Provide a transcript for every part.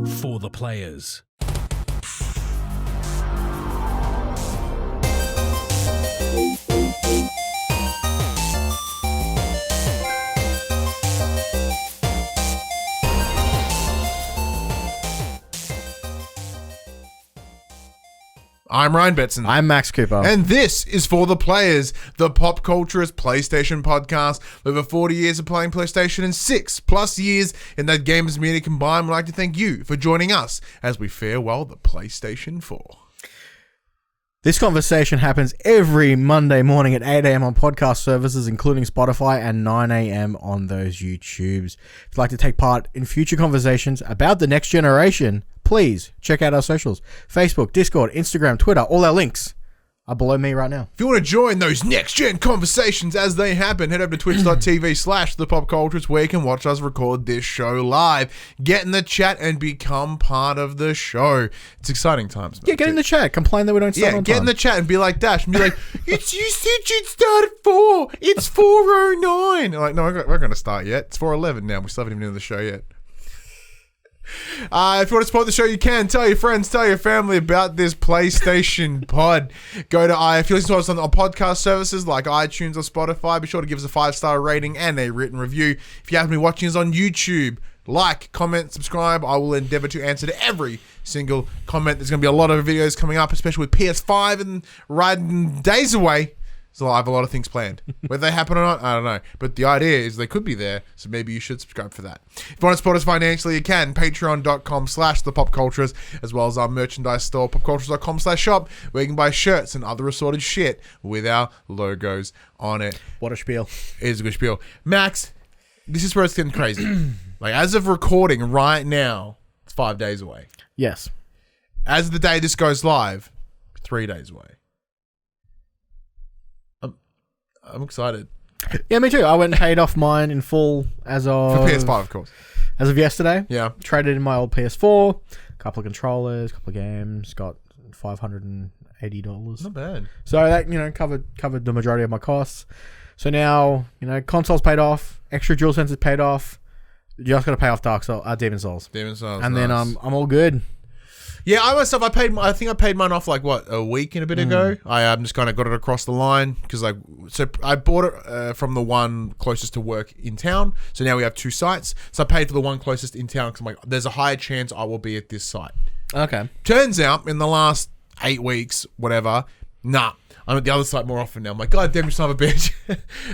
for the players. I'm Ryan Betson. I'm Max Cooper. And this is For the Players, the pop culturist PlayStation podcast. With over 40 years of playing PlayStation and 6+ years in that gamers community combined, we'd like to thank you for joining us as we farewell the PlayStation 4. This conversation happens every Monday morning at 8 a.m. on podcast services, including Spotify, and 9 a.m. on those YouTubes. If you'd like to take part in future conversations about the next generation, please check out our socials. Facebook, Discord, Instagram, Twitter, all our links are below me right now. If you want to join those next-gen conversations as they happen, head over to twitch.tv/thepopculturist where you can watch us record this show live. Get in the chat and become part of the show. It's exciting times, man. Yeah, get in the chat. Complain that we don't start on time. Get in the chat and be like Dash and be like, you said you'd start at 4. It's 4:09. Like, no, we're going to start yet. It's 4:11 now. We still haven't even done the show yet. If you want to support the show, you can. Tell your friends, tell your family about this PlayStation pod. Go to if you listen to us on podcast services like iTunes or Spotify, be sure to give us a 5-star rating and a written review. If you happen to be watching us on YouTube, like, comment, subscribe. I will endeavor to answer to every single comment. There's going to be a lot of videos coming up, especially with PS5 and riding days away. So I have a lot of things planned. Whether they happen or not, I don't know. But the idea is they could be there, so maybe you should subscribe for that. If you want to support us financially, you can. Patreon.com/thepopculturist, as well as our merchandise store, popculturist.com/shop, where you can buy shirts and other assorted shit with our logos on it. What a spiel. It is a good spiel. Max, this is where it's getting crazy. Like, as of recording right now, it's 5 days away. Yes. As of the day this goes live, 3 days away. I'm excited. Yeah, me too. I went and paid off mine in full as of... For PS5, of course. As of yesterday. Yeah. Traded in my old PS4. Couple of controllers, couple of games. Got $580. Not bad. So that, covered the majority of my costs. So now, consoles paid off. Extra DualSense paid off. You just got to pay off Demon Souls. Demon Souls. And nice. then I'm all good. Yeah, I think I paid mine off a week and a bit ago. I just kind of got it across the line because I bought it from the one closest to work in town. So now we have 2 sites. So I paid for the one closest in town because I'm like, there's a higher chance I will be at this site. Okay. Turns out in the last 8 weeks, whatever, I'm at the other site more often now. I'm like, God damn, you son of a bitch.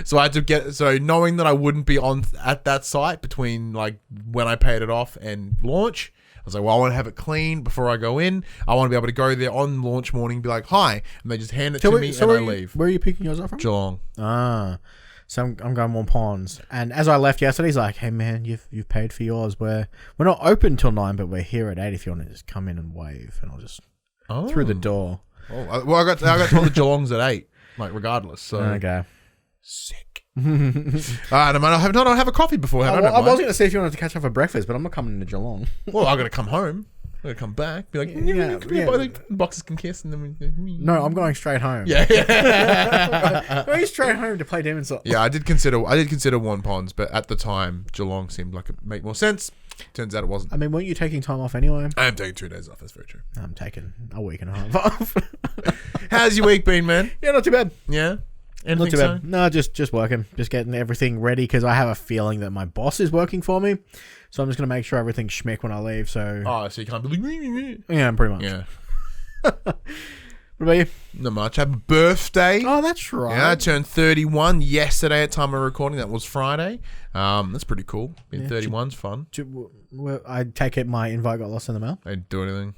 So I had to knowing that I wouldn't be at that site between like when I paid it off and launch, I was like, well, I want to have it clean before I go in. I want to be able to go there on launch morning and be like, hi. And they just hand it to me and I leave. Where are you picking yours up from? Geelong. Ah. So I'm going more Ponds. And as I left yesterday, he's like, hey, man, you've paid for yours. We're not open till 9, but we're here at 8 if you want to just come in and wave. And I'll just through the door. Oh, well, I got told the Geelong's at 8, like regardless. So okay. Sick. I don't have a coffee beforehand. I was going to say if you wanted to catch up for breakfast, but I'm not coming into Geelong. Well, I got to come home. I got to come back. Be like, the boxes can kiss, and then we. No, I'm going straight home. Yeah. I'm going straight home to play Demon Souls. Yeah, I did consider One Ponds, but at the time, Geelong seemed like it made more sense. Turns out it wasn't. I mean, weren't you taking time off anyway? I am taking 2 days off. That's very true. I'm taking a week and a half off. How's your week been, man? Yeah, not too bad. Yeah. Not too bad. No, just working. Just getting everything ready because I have a feeling that my boss is working for me. So I'm just going to make sure everything's schmick when I leave. So you can't be like... Yeah, pretty much. Yeah. What about you? Not much. I have a birthday. Oh, that's right. Yeah, I turned 31 yesterday at time of recording. That was Friday. That's pretty cool. Being 31's fun. I take it my invite got lost in the mail. I didn't do anything.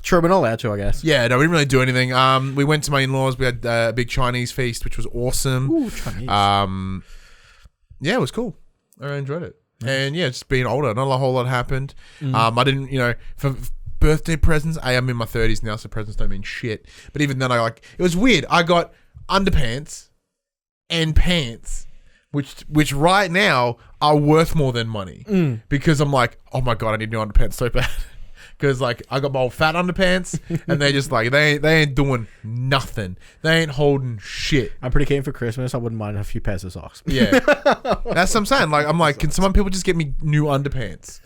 Sure, we're not allowed to, I guess. Yeah, no, we didn't really do anything. We went to my in-laws. We had a big Chinese feast, which was awesome. Ooh, Chinese. Yeah, it was cool. I really enjoyed it. Nice. And yeah, just being older, not a whole lot happened. I didn't, for birthday presents, I'm in my 30s now, so presents don't mean shit. But even then, it was weird. I got underpants and pants, which right now are worth more than money. Because I'm like, oh my God, I need new underpants so bad. because like I got my old fat underpants, and they just like they ain't doing nothing. They ain't holding shit. I'm pretty keen for Christmas. I wouldn't mind a few pairs of socks. Yeah, that's what I'm saying. Like I'm like, can some people just get me new underpants?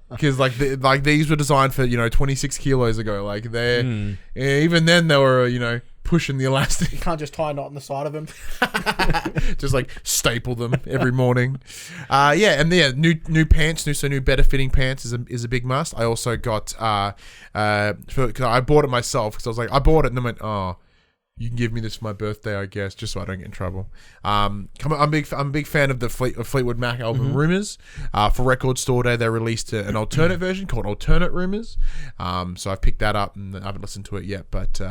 Because like these were designed for 26 kilos ago. Like they're even then they were pushing the elastic. You can't just tie a knot on the side of them. Just like staple them every morning. New pants, new better fitting pants is a big must. I also got cause I bought it myself because I was like, I bought it and then went, oh, you can give me this for my birthday, I guess, just so I don't get in trouble. I'm a big fan of the Fleetwood Mac album Rumours. For Record Store Day, they released an alternate version called Alternate Rumours. So I've picked that up and I haven't listened to it yet, but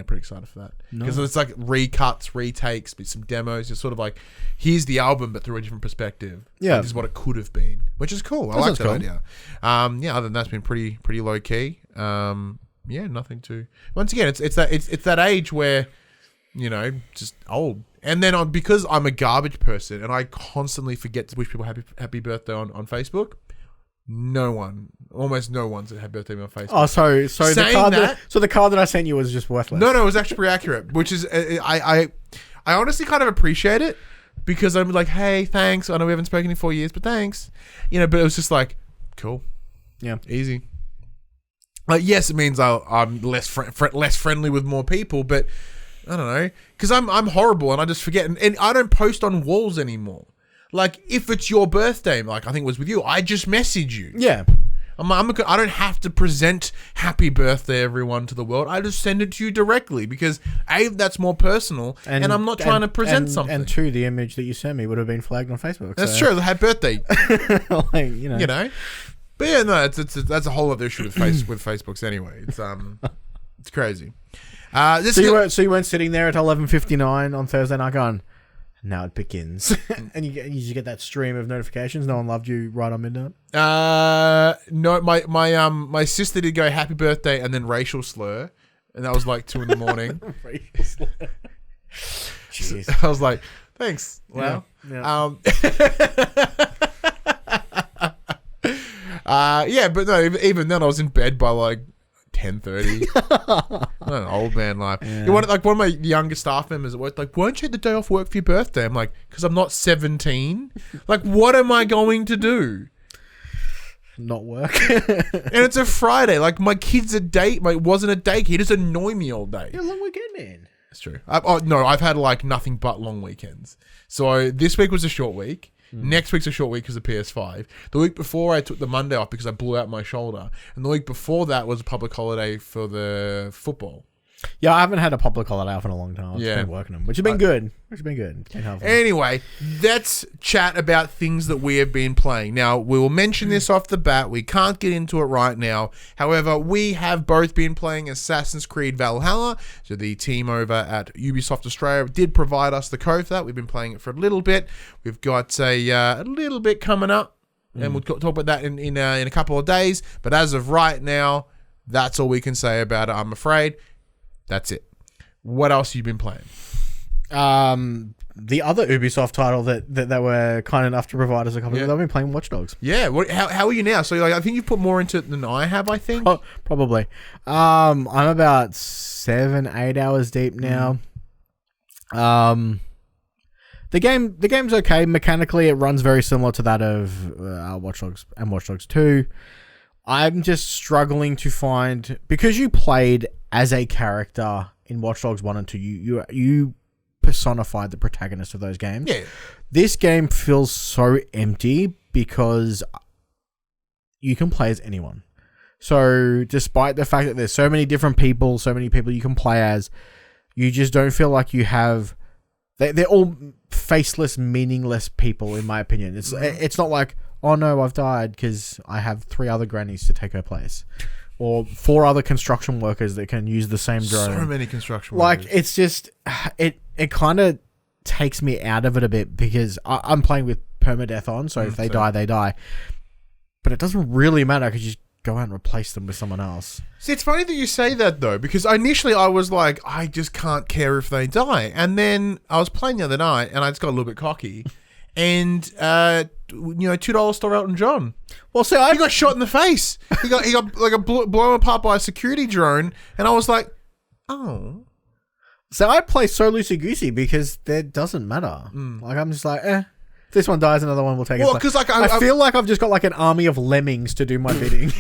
pretty excited for that because it's like recuts, retakes, but some demos. It's sort of like, here's the album but through a different perspective. Yeah, this is what it could have been, which is cool. I like that idea. Other than that's been pretty low key. Nothing too. Once again, it's that age where just old. And then because I'm a garbage person and I constantly forget to wish people happy birthday on Facebook. Almost no one's had birthday on Facebook. Oh, so the card that I sent you was just worthless. No, it was actually pretty accurate, which is I honestly kind of appreciate it because I'm like, hey, thanks. I know we haven't spoken in 4 years, but thanks. But it was just like, cool, yeah, easy. Like, yes, it means I'm less friendly with more people, but I don't know because I'm horrible and I just forget and I don't post on walls anymore. Like, if it's your birthday, like I think it was with you, I just message you. Yeah. I don't have to present happy birthday, everyone, to the world. I just send it to you directly because, A, that's more personal, and I'm not trying to present something. And 2, the image that you sent me would have been flagged on Facebook. That's true. Happy birthday. Like, But yeah, no, that's a whole other issue with Facebooks anyway. It's crazy. So you weren't sitting there at 11:59 on Thursday night going, now it begins, and you just get that stream of notifications. No one loved you right on midnight. No, my sister did go happy birthday and then racial slur, and that was like 2 a.m. Racial slur. Jeez. So I was like, thanks. Wow. Yeah. But no, even then I was in bed by like 10:30. An old man life. Yeah. One of my younger staff members at work, like, why don't you have the day off work for your birthday? I'm like, because I'm not 17. Like, what am I going to do? Not work. And it's a Friday. Like, my kid's wasn't a day. He just annoy me all day. You're a long weekend, man. That's true. I've had like nothing but long weekends. So this week was a short week. Next week's a short week because of PS5. The week before I took the Monday off because I blew out my shoulder. And the week before that was a public holiday for the football. Yeah, I haven't had a public holiday off in a long time. I've been working them, which has been good. Anyway, let's chat about things that we have been playing. Now, we will mention this off the bat. We can't get into it right now. However, we have both been playing Assassin's Creed Valhalla. So the team over at Ubisoft Australia did provide us the code for that. We've been playing it for a little bit. We've got a little bit coming up, and we'll talk about that in a couple of days. But as of right now, that's all we can say about it, I'm afraid. That's it. What else have you been playing? The other Ubisoft title that were kind enough to provide us a copy of, I've been playing Watch Dogs. Yeah. How are you now? So I think you've put more into it than I have, I think. Probably. I'm about 7-8 hours deep now. The game's okay. Mechanically, it runs very similar to that of Watch Dogs and Watch Dogs 2. I'm just struggling to find, because you played as a character in Watch Dogs 1 and 2, you personified the protagonist of those games. Yeah. This game feels so empty because you can play as anyone. So despite the fact that there's so many different people, so many people you can play as, you just don't feel like you have... They're all faceless, meaningless people, in my opinion. It's not like, oh no, I've died because I have 3 other grannies to take her place. Or 4 other construction workers that can use the same drone. So many construction workers. Like, it's just... It kind of takes me out of it a bit because I'm playing with permadeath on, so if they die, they die. But it doesn't really matter because you just go out and replace them with someone else. See, it's funny that you say that, though, because initially I was like, I just can't care if they die. And then I was playing the other night, and I just got a little bit cocky. And $2 store Elton John. Well, see, He got shot in the face. He got like blown apart by a security drone, and I was like, oh. So I play so loosey-goosey because that doesn't matter. Like, I'm just like, if this one dies, another one will take it. Well, because like I feel like I've just got like an army of lemmings to do my bidding.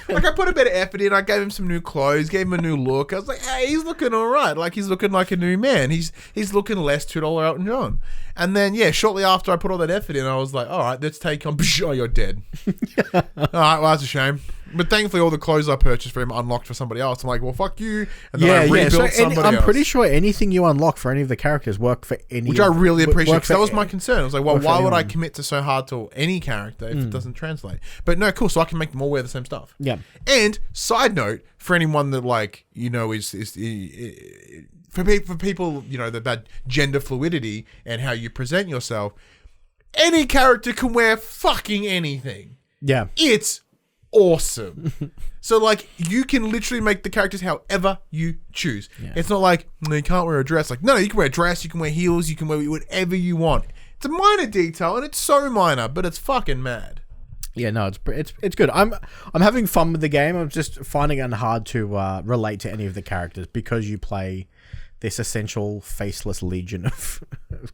Like, I put a bit of effort in. I gave him some new clothes, gave him a new look. I was like, hey, he's looking all right. Like, he's looking like a new man. He's looking less $2 Elton John. And then, shortly after I put all that effort in, I was like, all right, let's take on. Oh, you're dead. All right, well, that's a shame. But thankfully, all the clothes I purchased for him unlocked for somebody else. I'm like, well, fuck you. And then I rebuilt somebody else. I'm pretty sure anything you unlock for any of the characters work for any. Which I really appreciate, because that was my concern. I was like, well, why would I anyone. commit to so hard to any character if it doesn't translate? But no, cool. So I can make them all wear the same stuff. Yeah. And side note, for anyone that is for people, that gender fluidity and how you present yourself, any character can wear fucking anything. Yeah. It's awesome. So like, you can literally make the characters however you choose. Yeah. It's not like, you can't wear a dress. Like, no, you can wear a dress, you can wear heels, you can wear whatever you want. It's a minor detail, and it's so minor, but it's fucking mad. Yeah, no, it's good. I'm having fun with the game. I'm just finding it hard to relate to any of the characters because you play this essential faceless legion of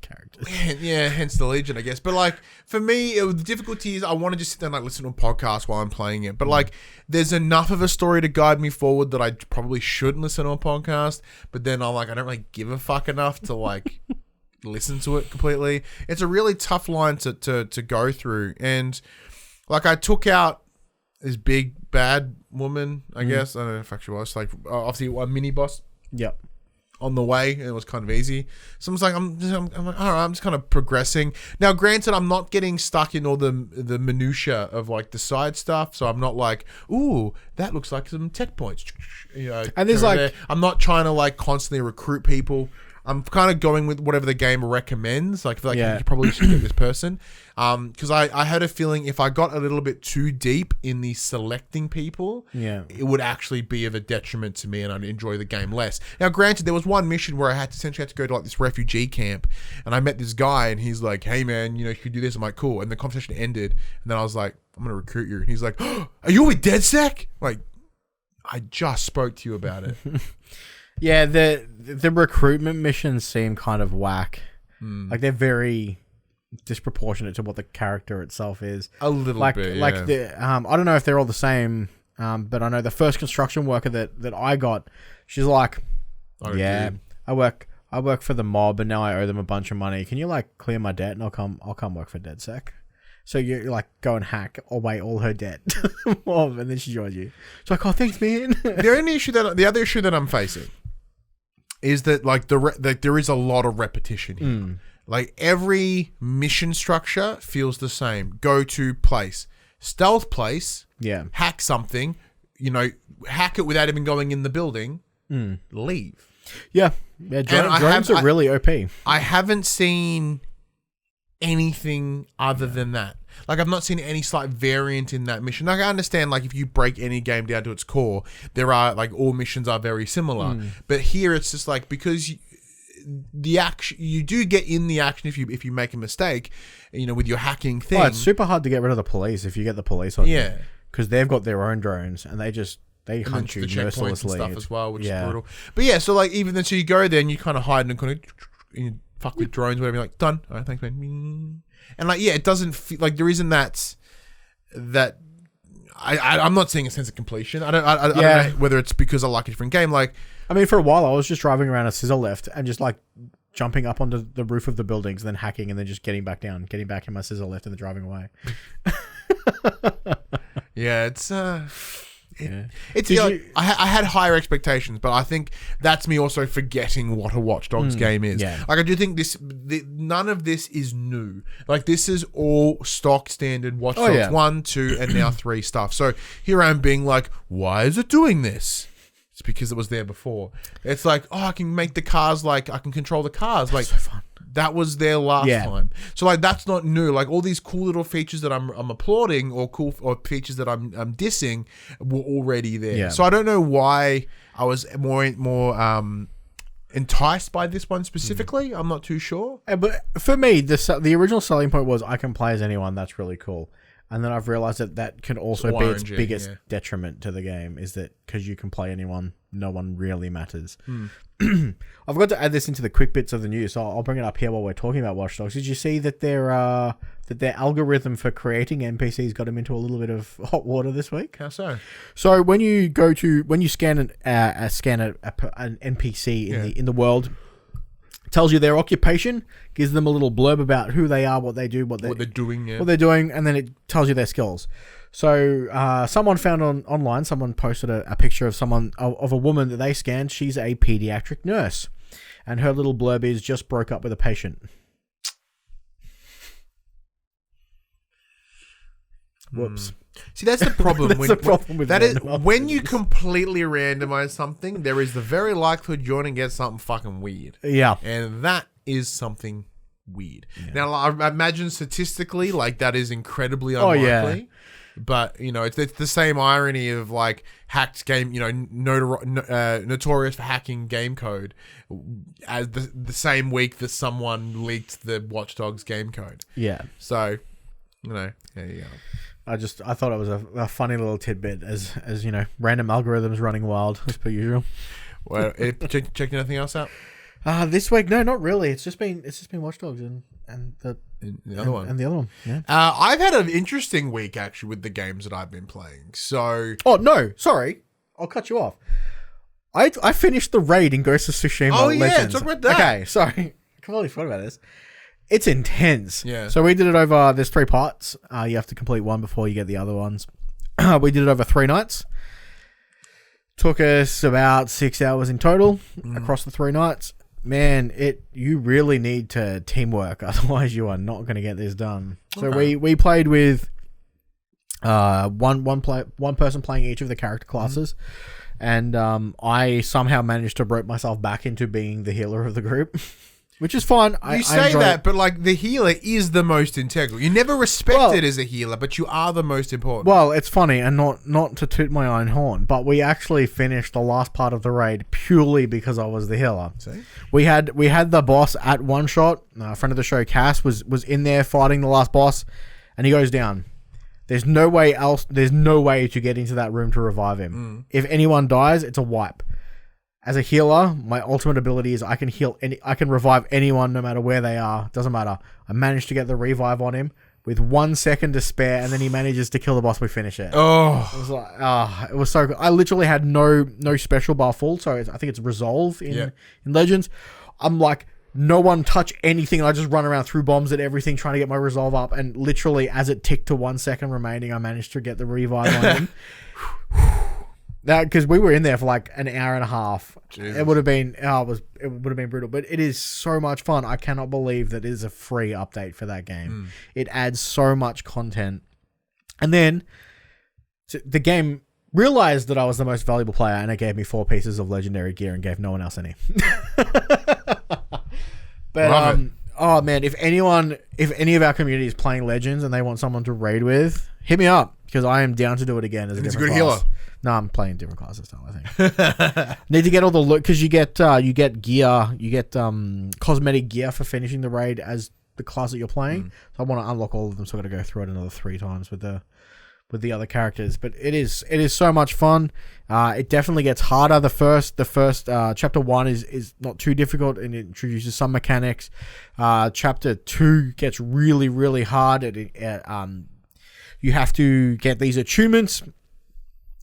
characters. Yeah, hence the legion, I guess. But like, for me, the difficulty is I want to just sit there and like listen to a podcast while I'm playing it. But like, there's enough of a story to guide me forward that I probably shouldn't listen to a podcast. But then I'm like, I don't really give a fuck enough to like listen to it completely. It's a really tough line to go through. And like, I took out this big bad woman, I guess. I don't know if actually was like obviously a mini boss. Yep. On the way, and it was kind of easy. So I was like, I'm like, all right, I'm just kind of progressing. Now, granted, I'm not getting stuck in all the minutia of like the side stuff. So I'm not like, ooh, that looks like some tech points. And there's like, there. I'm not trying to like constantly recruit people. I'm kind of going with whatever the game recommends. Like, I feel like you probably should get this person. Because I had a feeling if I got a little bit too deep in the selecting people, it would actually be of a detriment to me and I'd enjoy the game less. Now, granted, there was one mission where I essentially had to go to like this refugee camp, and I met this guy and he's like, hey man, you should do this. I'm like, cool. And the conversation ended, and then I was like, I'm going to recruit you. And he's like, oh, are you with DedSec? Like, I just spoke to you about it. Yeah, the recruitment missions seem kind of whack. Like, they're very disproportionate to what the character itself is. A little bit, Like I don't know if they're all the same, but I know the first construction worker that I got, she's like, I work for the mob and now I owe them a bunch of money. Can you like clear my debt and I'll come work for DedSec. So you like go and hack away all her debt to the mob, and then she joins you. She's like, oh, thanks, man. The other issue that I'm facing is that like there is a lot of repetition here. Like, every mission structure feels the same. Go to place, stealth place, hack something, hack it without even going in the building, leave. Yeah, drones are really OP. I haven't seen anything other than that. Like, I've not seen any slight variant in that mission. Like, I understand, like, if you break any game down to its core, there are, like, all missions are very similar. But here it's just, like, because the action, you do get in the action if you make a mistake, with your hacking thing. Oh, it's super hard to get rid of the police if you get the police on you. Because they've got their own drones, and they hunt you mercilessly. And stuff as well, which is brutal. But yeah, so, like, even then, so you go there and you kind of hide and kind of fuck with drones, whatever. You're like, done. All right, thanks, man. And like, it doesn't feel like there isn't that. I'm not seeing a sense of completion. I don't know whether it's because I like a different game. Like, I mean, for a while I was just driving around a scissor lift and just like jumping up onto the roof of the buildings, and then hacking, and then just getting back in my scissor lift and then driving away. Yeah, it's I had higher expectations, but I think that's me also forgetting what a Watch Dogs game is. Yeah. Like, I do think none of this is new. Like, this is all stock standard Watch Dogs 1, 2, and now 3 stuff. So here I am being like, why is it doing this? It's because it was there before. It's like, oh, I can make the cars, like, I can control the cars. That's like, so fun. That was there last time. So like, that's not new. Like, all these cool little features that I'm applauding, or features that I'm dissing, were already there. Yeah. So I don't know why I was more enticed by this one specifically. I'm not too sure. But for me, the original selling point was I can play as anyone. That's really cool. And then I've realized that can also be its biggest detriment to the game, is that because you can play anyone, no one really matters. I've got to add this into the quick bits of the news, so I'll bring it up here while we're talking about Watch Dogs. Did you see that their algorithm for creating NPCs got them into a little bit of hot water this week? How so? So when you scan an NPC in the world, tells you their occupation, gives them a little blurb about who they are, what they do, what they're doing, and then it tells you their skills. So someone found online, someone posted a picture of a woman that they scanned. She's a pediatric nurse, and her little blurb is just broke up with a patient. Whoops. See, that's the problem. When you completely randomize something, there is the very likelihood you're going to get something fucking weird. Yeah. And that is something weird. Yeah. Now, I imagine statistically, like, that is incredibly unlikely. Oh, yeah. But, it's the same irony of, like, hacked game, notorious for hacking game code as the same week that someone leaked the Watch Dogs game code. Yeah. So, there you go. I thought it was a funny little tidbit as random algorithms running wild as per usual. Well, check anything else out? This week, no, not really. It's just been Watch Dogs and the other one. Yeah. I've had an interesting week actually with the games that I've been playing. So, oh no, sorry, I'll cut you off. I finished the raid in Ghost of Tsushima Legends. Talk about that. Okay, sorry, I completely forgot about this. It's intense. Yeah. So we did it over, there's 3 parts. You have to complete one before you get the other ones. We did it over 3 nights. Took us about 6 hours in total across the 3 nights. Man, you really need to teamwork. Otherwise you are not going to get this done. So we played with one person playing each of the character classes. And I somehow managed to rope myself back into being the healer of the group. Which is fine. You say that, but like the healer is the most integral. You never respected as a healer, but you are the most important. Well, it's funny, and not to toot my own horn, but we actually finished the last part of the raid purely because I was the healer. See? We had the boss at one shot. A friend of the show, Cass, was in there fighting the last boss, and he goes down. There's no way to get into that room to revive him. If anyone dies, it's a wipe. As a healer, my ultimate ability is I can revive anyone no matter where they are. Doesn't matter. I managed to get the revive on him with 1 second to spare, and then he manages to kill the boss. We finish it. Oh, it was like, it was so good. I literally had no special bar full, so I think it's resolve in Legends. I'm like, no one touch anything. I just run around, threw bombs at everything, trying to get my resolve up, and literally as it ticked to 1 second remaining, I managed to get the revive on him. Because we were in there for like an hour and a half. Jesus. It would have been brutal, but it is so much fun. I cannot believe that it is a free update for that game. It adds so much content, and then the game realized that I was the most valuable player, and it gave me 4 pieces of legendary gear and gave no one else any. But oh man, if any of our community is playing Legends and they want someone to raid with, hit me up because I am down to do it again as a different class. Healer. No, I'm playing different classes now, I think. Need to get all the loot because you get gear, you get cosmetic gear for finishing the raid as the class that you're playing. So I want to unlock all of them, so I got to go through it another 3 times with the other characters. But it is so much fun. It definitely gets harder. The first chapter 1 is not too difficult and it introduces some mechanics. Chapter 2 gets really, really hard. You have to get these achievements.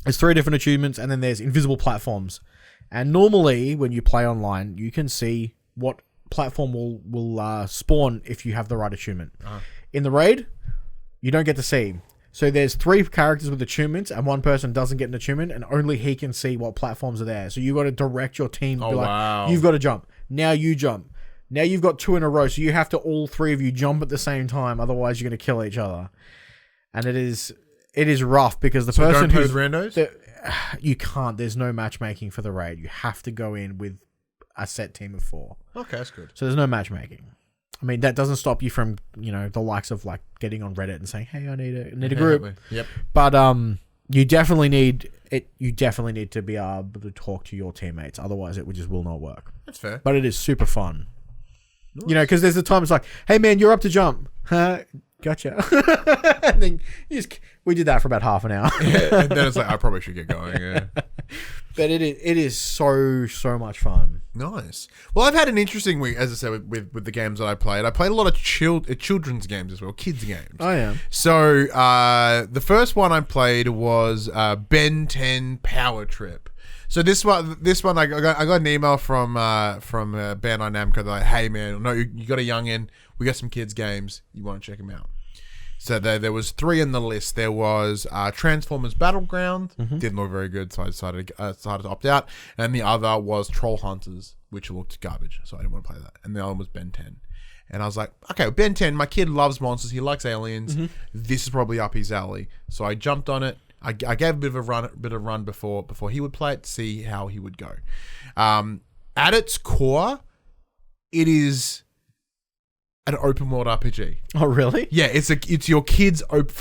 There's 3 different achievements, and then there's invisible platforms. And normally, when you play online, you can see what platform will spawn if you have the right achievement. In the raid, you don't get to see. So there's 3 characters with achievements, and one person doesn't get an achievement, and only he can see what platforms are there. So you got to direct your team. You've got to jump. Now you jump. Now you've got 2 in a row, so you have to all 3 of you jump at the same time. Otherwise, you're going to kill each other. And it is rough because the person who's randos, you can't. There's no matchmaking for the raid. You have to go in with a set team of 4. Okay, that's good. So there's no matchmaking. I mean, that doesn't stop you from the likes of like getting on Reddit and saying, "Hey, I need a group." Yep. But you definitely need you definitely need to be able to talk to your teammates. Otherwise, it just will not work. That's fair. But it is super fun. Nice. You know, because there's the times like, hey man, you're up to jump. Huh? Gotcha. And then we did that for about half an hour. Yeah, and then it's like, I probably should get going. Yeah. But it is so much fun. Nice. Well, I've had an interesting week, as I said, with the games that I played. I played a lot of children's games as well, kids games. Oh yeah. So the first one I played was Ben 10 Power Trip. So this one I got an email from Bandai Namco. They're like, hey man, no, you got a youngin'. We got some kids games. You want to check them out? So there was 3 in the list. There was Transformers Battleground. Didn't look very good, so I decided to opt out. And the other was Troll Hunters, which looked garbage, so I didn't want to play that. And the other one was Ben 10. And I was like, okay, well, Ben 10, my kid loves monsters. He likes aliens. This is probably up his alley. So I jumped on it. I gave a bit of a run before he would play it to see how he would go. At its core, it is an open world RPG. Oh, really? Yeah, it's your kids. He's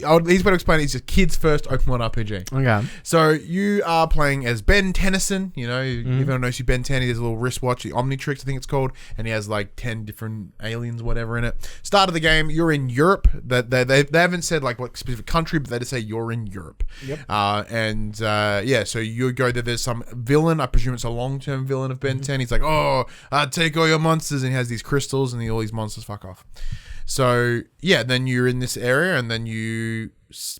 going to explain it. It's your kids' first open world RPG. Okay. So you are playing as Ben Tennyson. You know, everyone knows who Ben 10 is. He has a little wristwatch, the Omnitrix, I think it's called, and he has like 10 different aliens, whatever, in it. Start of the game, you're in Europe. They haven't said like what specific country, but they just say you're in Europe. Yep. So you go there. There's some villain. I presume it's a long-term villain of Ben 10. He's like, take all your monsters, and he has these crystals, and all these monsters fuck off. So yeah, then you're in this area, and then it's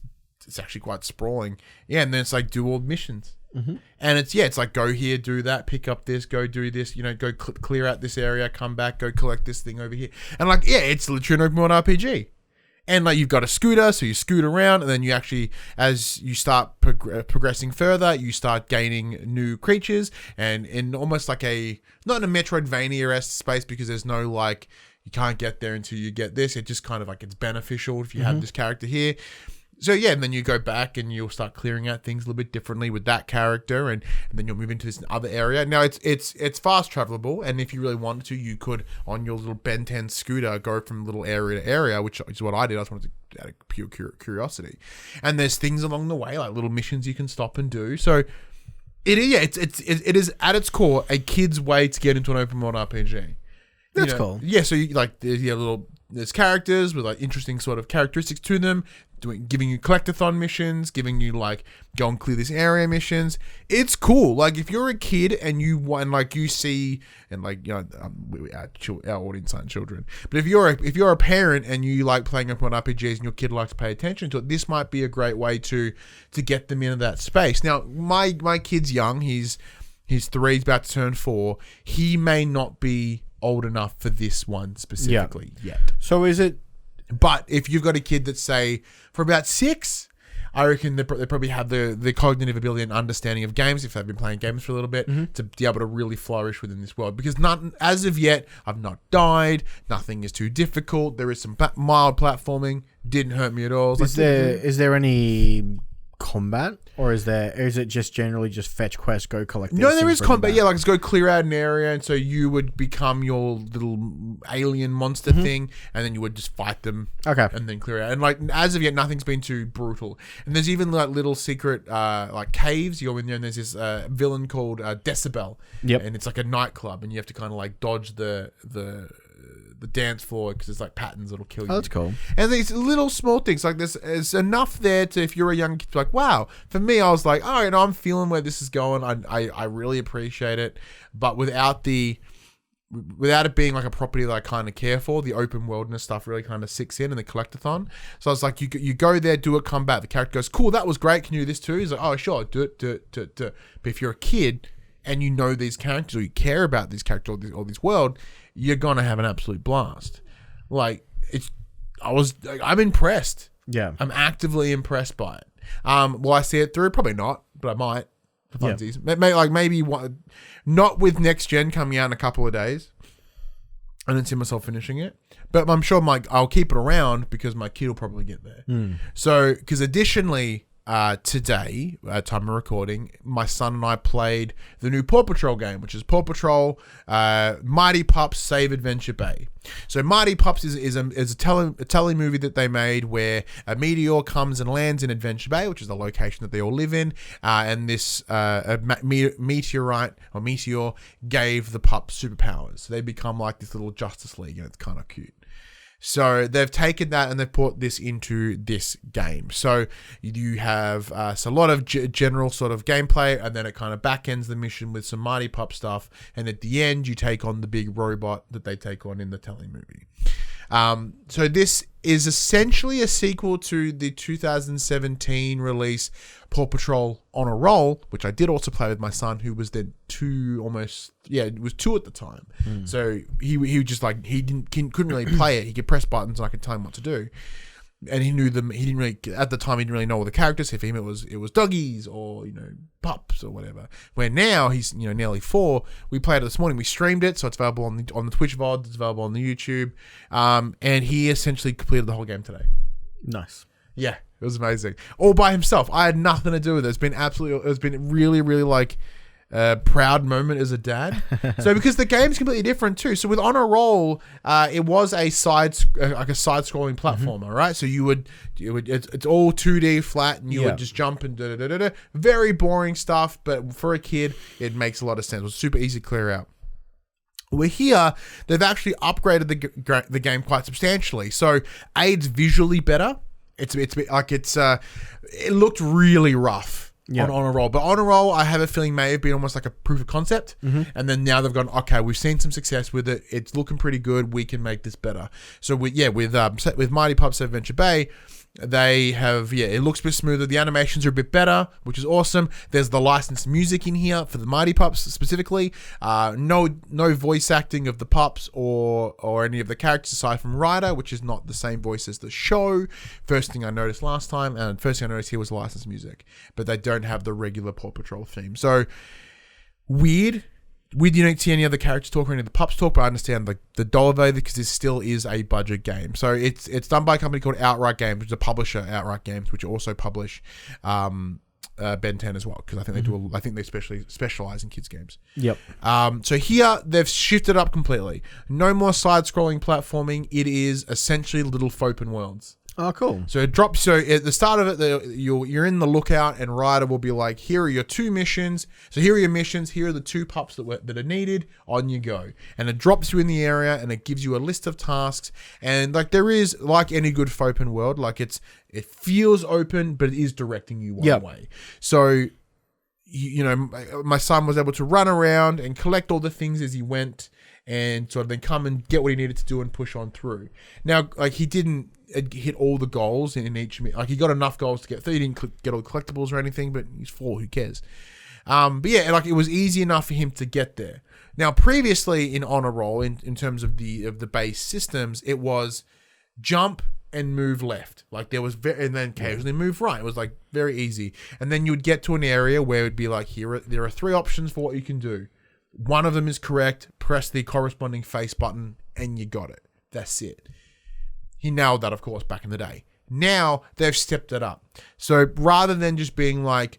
actually quite sprawling. Yeah, and then it's like do all missions, and it's like go here, do that, pick up this, go do this. You know, go clear out this area, come back, go collect this thing over here, and like it's literally an open world RPG. And like you've got a scooter, so you scoot around, and then you actually, as you start progressing further, you start gaining new creatures, and in almost like not in a Metroidvania-esque space, because there's no like, you can't get there until you get this. It just kind of like it's beneficial if you have this character here. So yeah, and then you go back and you'll start clearing out things a little bit differently with that character, and then you'll move into this other area. Now it's fast travelable, and if you really wanted to, you could on your little Ben 10 scooter go from little area to area, which is what I did. I just wanted to out of pure curiosity. And there's things along the way, like little missions you can stop and do. So it is at its core a kid's way to get into an open world RPG. That's cool. Yeah, so you like there's characters with like interesting sort of characteristics to them, giving you collectathon missions, giving you like go and clear this area missions. It's cool. Like if you're a kid and you see, and like, you know, our audience aren't children, but if you're a parent and you like playing open world RPGs and your kid likes to pay attention to it, this might be a great way to get them into that space. Now my kid's young. He's 3. He's about to turn 4. He may not be old enough for this one specifically yet. So is it? But if you've got a kid that's, say, for about 6, I reckon they probably have the cognitive ability and understanding of games, if they've been playing games for a little bit, to be able to really flourish within this world. Because as of yet, I've not died. Nothing is too difficult. There is some mild platforming. Didn't hurt me at all. Is there any combat, or is it just generally just fetch quests, go collect? No, there is combat. Yeah, like it's go clear out an area, and so you would become your little alien monster thing, and then you would just fight them. Okay, and then clear out. And like as of yet, nothing's been too brutal. And there's even like little secret like caves. You go in there, and there's this villain called Decibel. Yep, and it's like a nightclub, and you have to kind of like dodge the dance floor because there's like patterns that'll kill you. Oh, that's cool. And these little small things like there's enough there to, if you're a young kid, to like, wow. For me, I was like, oh, you know, I'm feeling where this is going. I really appreciate it, but without it being like a property that I kind of care for, the open worldness stuff really kind of sinks in, and the collectathon. So I was like, you go there, do it, come back. The character goes, cool, that was great. Can you do this too? He's like, oh, sure, do it. But if you're a kid and you know these characters, or you care about these characters or this world, you're gonna have an absolute blast. Like I'm impressed. Yeah, I'm actively impressed by it. Will I see it through? Probably not, but I might. For funsies. Yeah. Maybe one, not with next gen coming out in a couple of days. I don't see myself finishing it, but I'm sure I'll keep it around because my kid will probably get there. So, because additionally, today, at time of recording, my son and I played the new Paw Patrol game, which is Paw Patrol Mighty Pups Save Adventure Bay. So Mighty Pups is a tele movie that they made where a meteor comes and lands in Adventure Bay, which is the location that they all live in, and this meteor gave the pups superpowers. So they become like this little Justice League, and it's kind of cute. So they've taken that and they've put this into this game. So you have a lot of general sort of gameplay, and then it kind of back ends the mission with some Mighty Pup stuff. And at the end, you take on the big robot that they take on in the telly movie. So this is essentially a sequel to the 2017 release Paw Patrol On a Roll, which I did also play with my son, who was then it was 2 at the time. So he just like, couldn't really play it. He could press buttons and I could tell him what to do. And he knew them. He didn't really, at the time, he didn't really know all the characters. For him, it was doggies or, pups or whatever. Where now he's, nearly 4. We played it this morning. We streamed it. So it's available on the Twitch VOD. It's available on the YouTube. And he essentially completed the whole game today. Nice. Yeah. It was amazing. All by himself. I had nothing to do with it. It's been really, really like a proud moment as a dad. So because the game's completely different too. So with On a Roll, it was a side-scrolling platformer, right? So it's all 2D flat, and you would just jump and da-da-da-da-da. Very boring stuff, but for a kid, it makes a lot of sense. It was super easy to clear out. We're here, they've actually upgraded the game quite substantially. So it's visually better. It looked really rough on a roll, but On a Roll, I have a feeling may have been almost like a proof of concept, and then now they've gone, okay, we've seen some success with it. It's looking pretty good. We can make this better. So with Mighty Pups Save Adventure Bay, they have it looks a bit smoother. The animations are a bit better, which is awesome. There's the licensed music in here for the Mighty Pups specifically. No voice acting of the pups or any of the characters aside from Ryder, which is not the same voice as the show. First thing I noticed last time, and first thing I noticed here was licensed music, but they don't have the regular Paw Patrol theme. So weird. You don't see any other characters talk or any of the pups talk, but I understand the dollar value because this still is a budget game. So it's done by a company called Outright Games, which is a publisher, Outright Games, which also publish Ben 10 as well, because I think they I think they specialize in kids games. Yep. So here they've shifted up completely. No more side-scrolling platforming. It is essentially little open worlds. Oh, cool. So it drops. So at the start of it, you're in the lookout, and Ryder will be like, "Here are your 2 missions. So here are your missions. Here are the 2 pups that are needed. On you go." And it drops you in the area, and it gives you a list of tasks. And like there is, like any good open world, like it feels open, but it is directing you one way. So my son was able to run around and collect all the things as he went, and sort of then come and get what he needed to do and push on through. Now, like he didn't hit all the goals in each, like he got enough goals to get through. He didn't get all the collectibles or anything, but he's 4, who cares? But yeah, like it was easy enough for him to get there. Now, previously in On a Roll, in terms of the base systems, it was jump and move left. Like there was and then occasionally move right. It was like very easy. And then you would get to an area where it would be like, there are 3 options for what you can do. One of them is correct. Press the corresponding face button and you got it. That's it. He nailed that, of course, back in the day. Now they've stepped it up. So rather than just being like,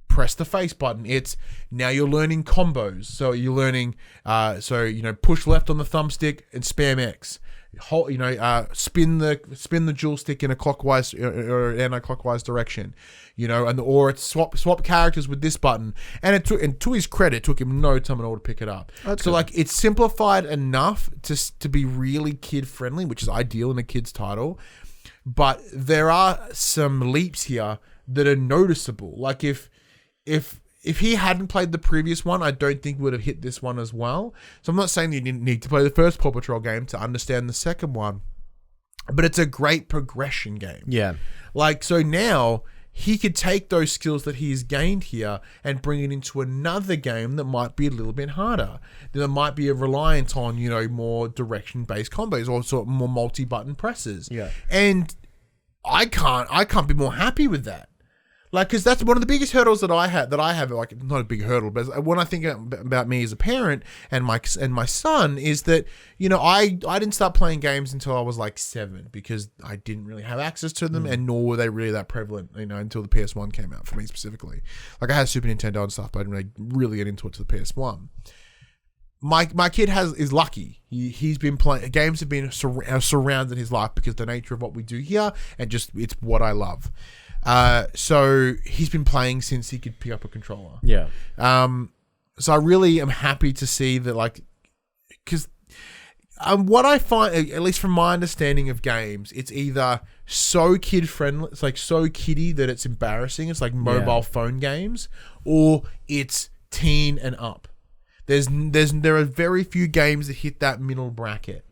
press the face button, it's now you're learning combos. So you're learning, push left on the thumbstick and spam X. Spin the dual stick in a clockwise or anti-clockwise direction, or it's swap characters with this button. And to his credit, it took him no time at all to pick it up. That's so good. Like it's simplified enough to be really kid friendly, which is ideal in a kid's title. But there are some leaps here that are noticeable. Like if he hadn't played the previous one, I don't think would have hit this one as well. So I'm not saying that you didn't need to play the first Paw Patrol game to understand the second one, but it's a great progression game. Yeah. Like, so now he could take those skills that he's gained here and bring it into another game that might be a little bit harder. There might be a reliance on, more direction-based combos or sort of more multi-button presses. Yeah. And I can't be more happy with that. Like, because that's one of the biggest hurdles that I have. Like, not a big hurdle, but when I think about me as a parent and my son, is that, you know, I didn't start playing games until I was like 7 because I didn't really have access to them, and nor were they really that prevalent, you know, until the PS1 came out for me specifically. Like, I had Super Nintendo and stuff, but I didn't really get into it to the PS1. My kid is lucky. He's been playing games have been surrounded his life because the nature of what we do here, and just it's what I love. So he's been playing since he could pick up a controller. Yeah. So I really am happy to see that, like, because what I find, at least from my understanding of games, it's either so kid friendly, it's like so kiddie that it's embarrassing. It's like mobile phone games, or it's teen and up. There are very few games that hit that middle bracket.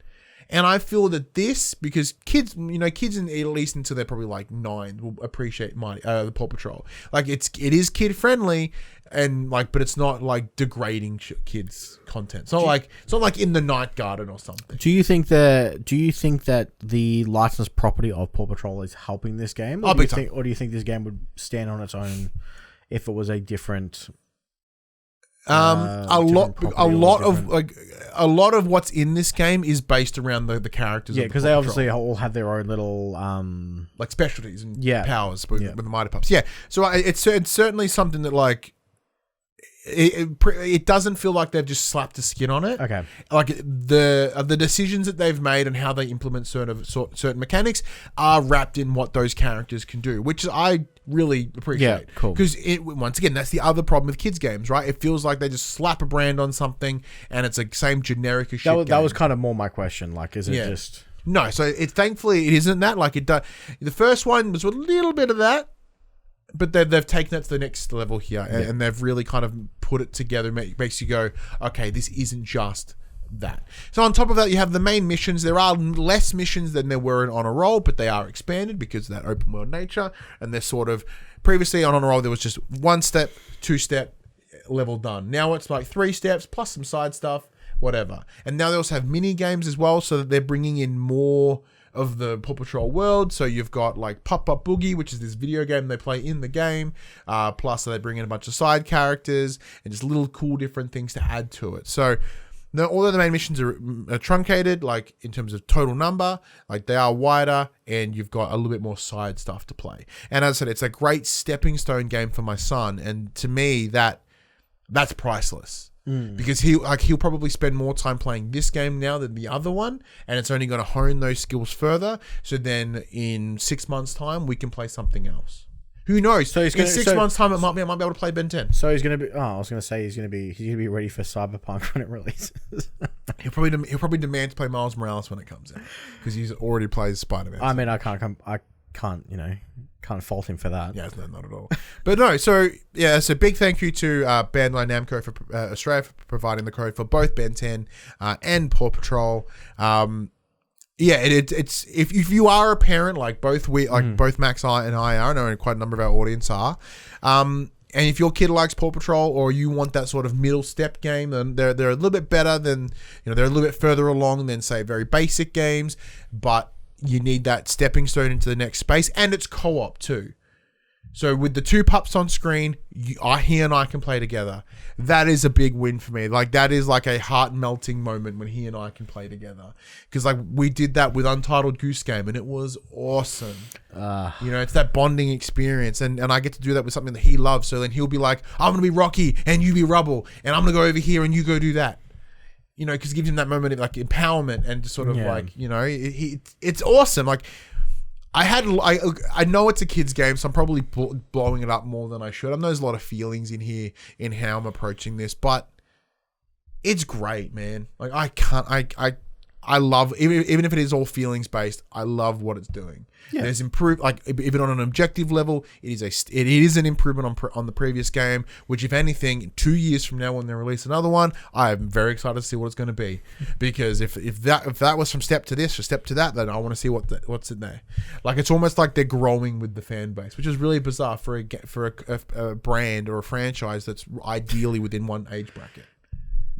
And I feel that this, because kids, you know, kids at least until they're probably like 9 will appreciate the Paw Patrol. Like, it is kid friendly, and like, but it's not like degrading kids content. It's not like in the Night Garden or something. Do you think that the licensed property of Paw Patrol is helping this game? Or do you think this game would stand on its own if it was a different? A lot of what's in this game is based around the characters. Yeah, because they obviously all have their own little like specialties and powers with the Mighty Pups. Yeah, so it's certainly something that, like, it doesn't feel like they've just slapped a skin on it. Okay, like the decisions that they've made and how they implement certain mechanics are wrapped in what those characters can do, which I really appreciate. Yeah, cool. Because once again, that's the other problem with kids games, right? It feels like they just slap a brand on something and it's like same generic as shit. That was kind of more my question. Like, is it just no? So thankfully it isn't that. Like, it does. The first one was a little bit of that. But they've taken that to the next level here, and they've really kind of put it together. Makes you go, okay, this isn't just that. So on top of that, you have the main missions. There are less missions than there were in On a Roll, but they are expanded because of that open world nature. And they're sort of, previously on a Roll, there was just 1 step, 2 step, level done. Now it's like 3 steps plus some side stuff, whatever. And now they also have mini games as well, so that they're bringing in more of the Paw Patrol world. So you've got like Pop Up Boogie, which is this video game they play in the game. Plus they bring in a bunch of side characters and just little cool different things to add to it. So although the main missions are truncated, like in terms of total number, like they are wider, and you've got a little bit more side stuff to play. And as I said, it's a great stepping stone game for my son. And to me, that's priceless. Because he'll probably spend more time playing this game now than the other one, and it's only going to hone those skills further. So then in 6 months' time, we can play something else. Who knows? So in 6 months' time, I might be able to play Ben 10. So he's going to be. Oh, I was going to say he's going to be ready for Cyberpunk when it releases. He'll probably demand to play Miles Morales when it comes out because he's already plays Spider-Man. I mean, I can't fault him for that. Yeah, no, not at all. But no, so big thank you to Bandai Namco for Australia for providing the code for both Ben 10 and Paw Patrol. It's if you are a parent, like both Max and I know quite a number of our audience are, and if your kid likes Paw Patrol or you want that sort of middle step game, then they're a little bit better than, they're a little bit further along than, say, very basic games, but you need that stepping stone into the next space, and it's co-op too. So with the 2 pups on screen, he and I can play together. That is a big win for me. Like, that is like a heart-melting moment when he and I can play together. Because like we did that with Untitled Goose Game, and it was awesome. It's that bonding experience, and I get to do that with something that he loves. So then he'll be like, I'm going to be Rocky, and you be Rubble, and I'm going to go over here, and you go do that. Because it gives him that moment of like empowerment and just sort of like, it's awesome. Like, I know it's a kid's game, so I'm probably blowing it up more than I should. I know there's a lot of feelings in here in how I'm approaching this, but it's great, man. Like, I love, even if it is all feelings based, I love what it's doing. Yeah. There's improved, like, even on an objective level, it is an improvement on the previous game, which, if anything, 2 years from now when they release another one, I'm very excited to see what it's going to be. Because if that was from step to this or step to that, then I want to see what's in there. Like, it's almost like they're growing with the fan base, which is really bizarre for a brand or a franchise that's ideally within one age bracket.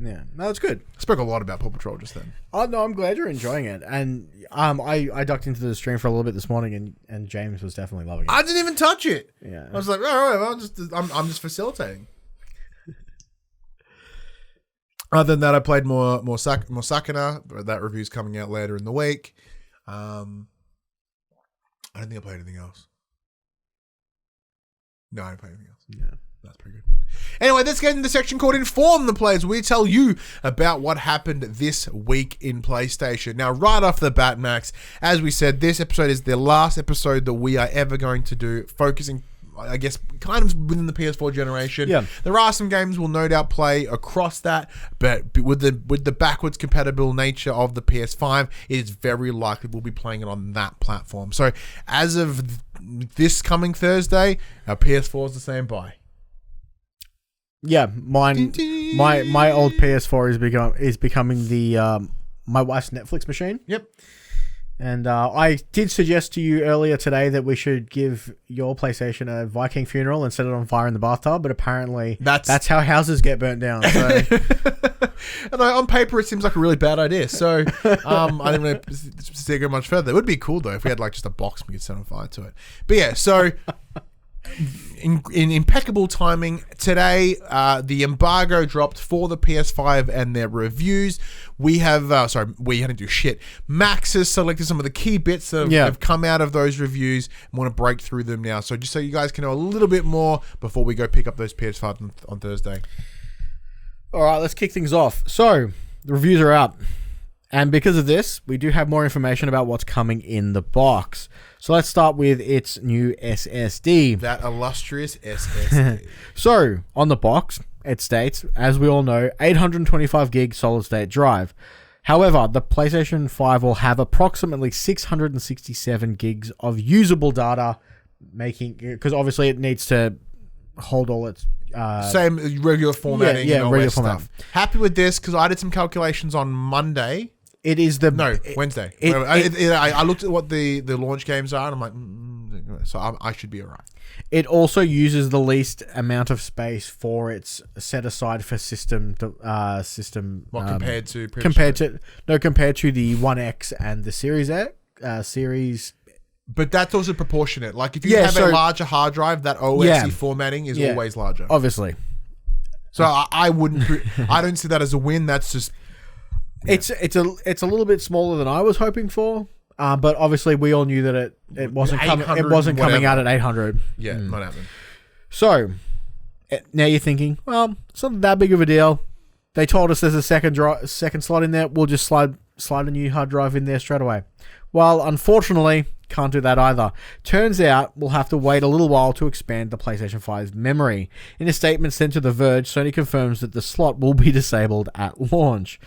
Yeah, no, it's good. I spoke a lot about Paw Patrol just then. Oh no, I'm glad you're enjoying it. And I ducked into the stream for a little bit this morning, and James was definitely loving it. I didn't even touch it. Yeah, I was like, all right, well, I'm just facilitating. Other than that, I played more Sakana. That review's coming out later in the week. I don't think I played anything else. No, I didn't play anything else. Yeah. That's pretty good. Anyway, let's get into the section called Inform the Players. We tell you about what happened this week in PlayStation. Now, right off the bat, Max, as we said, this episode is the last episode that we are ever going to do, focusing, I guess, kind of within the PS4 generation. Yeah. There are some games we'll no doubt play across that, but with the backwards compatible nature of the PS5, it is very likely we'll be playing it on that platform. So, as of this coming Thursday, our PS4 is the same buy. Yeah, mine. My old PS4 is becoming the my wife's Netflix machine. Yep. And I did suggest to you earlier today that we should give your PlayStation a Viking funeral and set it on fire in the bathtub, but apparently that's how houses get burnt down. So. And on paper, it seems like a really bad idea. So I didn't want to go much further. It would be cool though if we had like just a box and we could set on fire to it. But yeah, so. In impeccable timing, today the embargo dropped for the PS5 and their reviews. We have, we hadn't do shit. Max has selected some of the key bits that have come out of those reviews and want to break through them now. So just so you guys can know a little bit more before we go pick up those PS5 on Thursday. All right, let's kick things off. So the reviews are out. And because of this, we do have more information about what's coming in the box. So let's start with its new SSD. That illustrious SSD. So, on the box, it states, as we all know, 825 gig solid state drive. However, the PlayStation 5 will have approximately 667 gigs of usable data, because obviously it needs to hold all its... same regular formatting and all regular that formatting. stuff. Happy with this because I did some calculations on Monday. It is Wednesday. I looked at what the launch games are, and I'm like, so I should be all right. It also uses the least amount of space for its set aside for system. What compared to the One X and the Series X series. But that's also proportionate. Like if you have a larger hard drive, that OSC formatting is always larger. Obviously. So I wouldn't. I don't see that as a win. That's just. Yeah. It's a little bit smaller than I was hoping for, but obviously we all knew that it wasn't coming out at 800. Yeah, not happening. So now you're thinking, well, it's not that big of a deal. They told us there's a second slot in there. We'll just slide a new hard drive in there straight away. Well, unfortunately, can't do that either. Turns out we'll have to wait a little while to expand the PlayStation 5's memory. In a statement sent to The Verge, Sony confirms that the slot will be disabled at launch.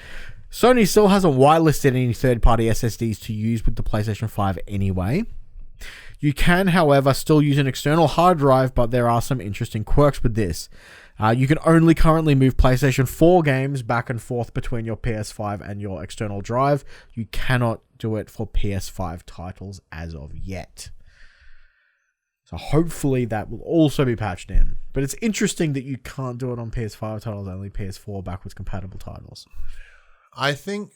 Sony still hasn't whitelisted any third-party SSDs to use with the PlayStation 5 anyway. You can, however, still use an external hard drive, but there are some interesting quirks with this. You can only currently move PlayStation 4 games back and forth between your PS5 and your external drive. You cannot do it for PS5 titles as of yet. So hopefully that will also be patched in. But it's interesting that you can't do it on PS5 titles, only PS4 backwards compatible titles. I think,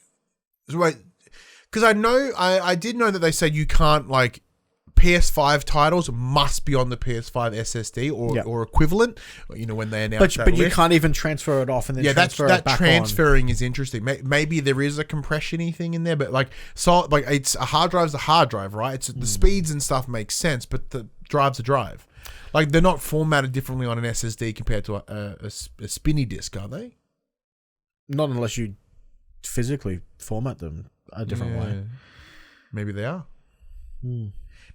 wait, because I did know that they said you can't, like, PS5 titles must be on the PS5 SSD or equivalent, when they announce that. But you can't even transfer it off and then transfer it back transferring is interesting. Maybe there is a compression-y thing in there, but it's a hard drive's a hard drive, right? It's the speeds and stuff make sense, but the drive's a drive. Like, they're not formatted differently on an SSD compared to a spinny disk, are they? Not unless you physically format them a different way. Maybe they are.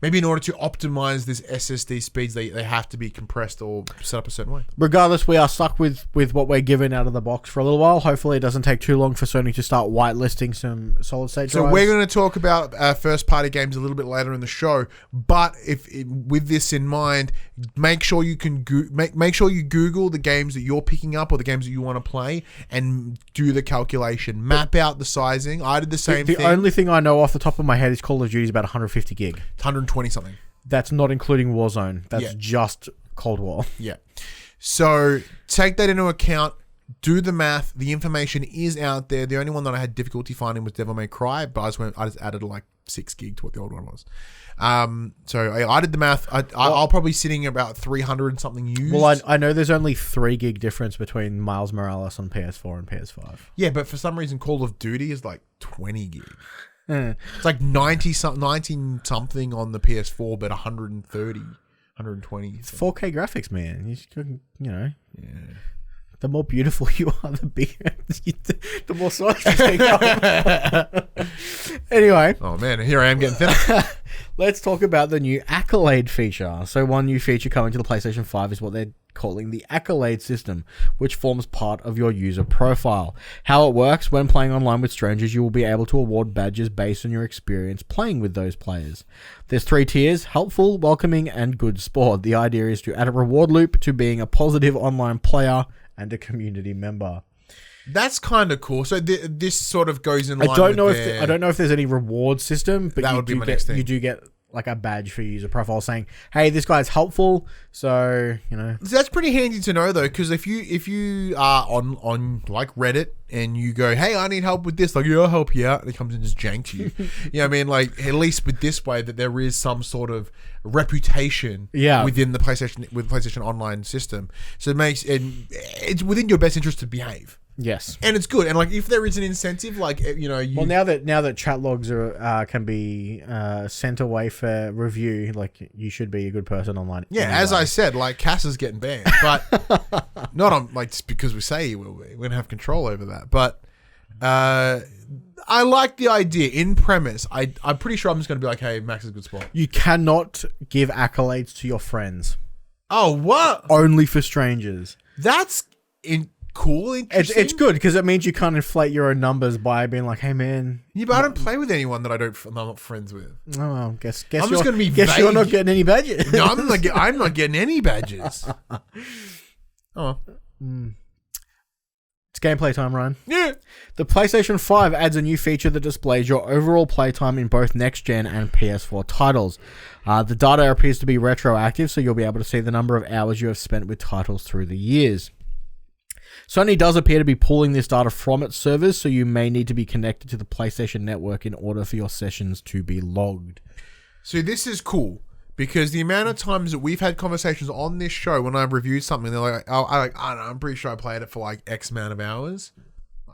Maybe in order to optimize this SSD speeds, they have to be compressed or set up a certain way. Regardless, we are stuck with what we're given out of the box for a little while. Hopefully, it doesn't take too long for Sony to start whitelisting some solid-state drives. So we're going to talk about first-party games a little bit later in the show. But with this in mind, make sure you make sure you Google the games that you're picking up or the games that you want to play and do the calculation. Map out the sizing. I did the same thing. The only thing I know off the top of my head is Call of Duty is about 150 gig. 120 something. That's not including Warzone. That's just Cold War. Yeah. So take that into account. do the math. The information is out there. The only one that I had difficulty finding was Devil May Cry, but I just added like 6 gig to what the old one was. So I did the math. I'll probably sitting about 300 and something used. Well, I know there's only 3 gig difference between Miles Morales on PS4 and PS5. Yeah, but for some reason, Call of Duty is like 20 gig. It's like 90 something on the PS4, but 130, 120. It's 4K graphics, man. You know. Yeah. The more beautiful you are, the bigger, the more size you take up. Anyway. Oh man, here I am getting thinner. Let's talk about the new Accolade feature. So one new feature coming to the PlayStation 5 is what they're calling the Accolade system, which forms part of your user profile. How it works: when playing online with strangers, you will be able to award badges based on your experience playing with those players. There's 3 tiers: helpful, welcoming, and good sport. The idea is to add a reward loop to being a positive online player and a community member. That's kind of cool. So this sort of goes in line. I don't know if there's any reward system, but that would be my next thing. You do get like a badge for your user profile saying, "Hey, this guy's helpful." So So that's pretty handy to know though, because if you are on like Reddit and you go, "Hey, I need help with this," like, "Yeah, I'll help you out," and it comes and just janks you. You know what I mean? Like, at least with this way, that there is some sort of reputation within the PlayStation Online system. So it's within your best interest to behave. Yes, and it's good. And like, if there is an incentive, like well, now that chat logs can be sent away for review, like, you should be a good person online. Yeah, anyway. As I said, like, Cass is getting banned, but not on like just because we say he will be. We're gonna have control over that. But I like the idea in premise. I'm pretty sure I'm just gonna be like, "Hey, Max is a good spot." You cannot give accolades to your friends. Oh, what? Only for strangers. That's cool. It's good because it means you can't inflate your own numbers by being like, "Hey, man." Yeah, but I don't play with anyone that I'm not friends with. Oh, well, guess I'm just gonna be. Guess you're not getting any badges. No, I'm not getting any badges. Oh. It's gameplay time, Ryan. Yeah. The PlayStation 5 adds a new feature that displays your overall playtime in both next-gen and PS4 titles. The data appears to be retroactive, so you'll be able to see the number of hours you have spent with titles through the years. Sony does appear to be pulling this data from its servers, so you may need to be connected to the PlayStation Network in order for your sessions to be logged. So this is cool, because the amount of times that we've had conversations on this show when I've reviewed something, they're like, I don't know, I'm pretty sure I played it for like X amount of hours.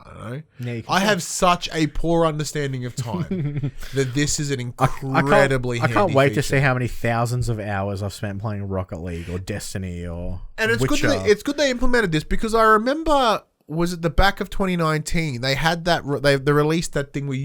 I don't know. Yeah, I have such a poor understanding of time that this is an incredibly handy I can't wait feature. to see how many thousands of hours I've spent playing Rocket League or Destiny or it's Witcher. good they implemented this, because I remember, was it the back of 2019, they had that they released that thing where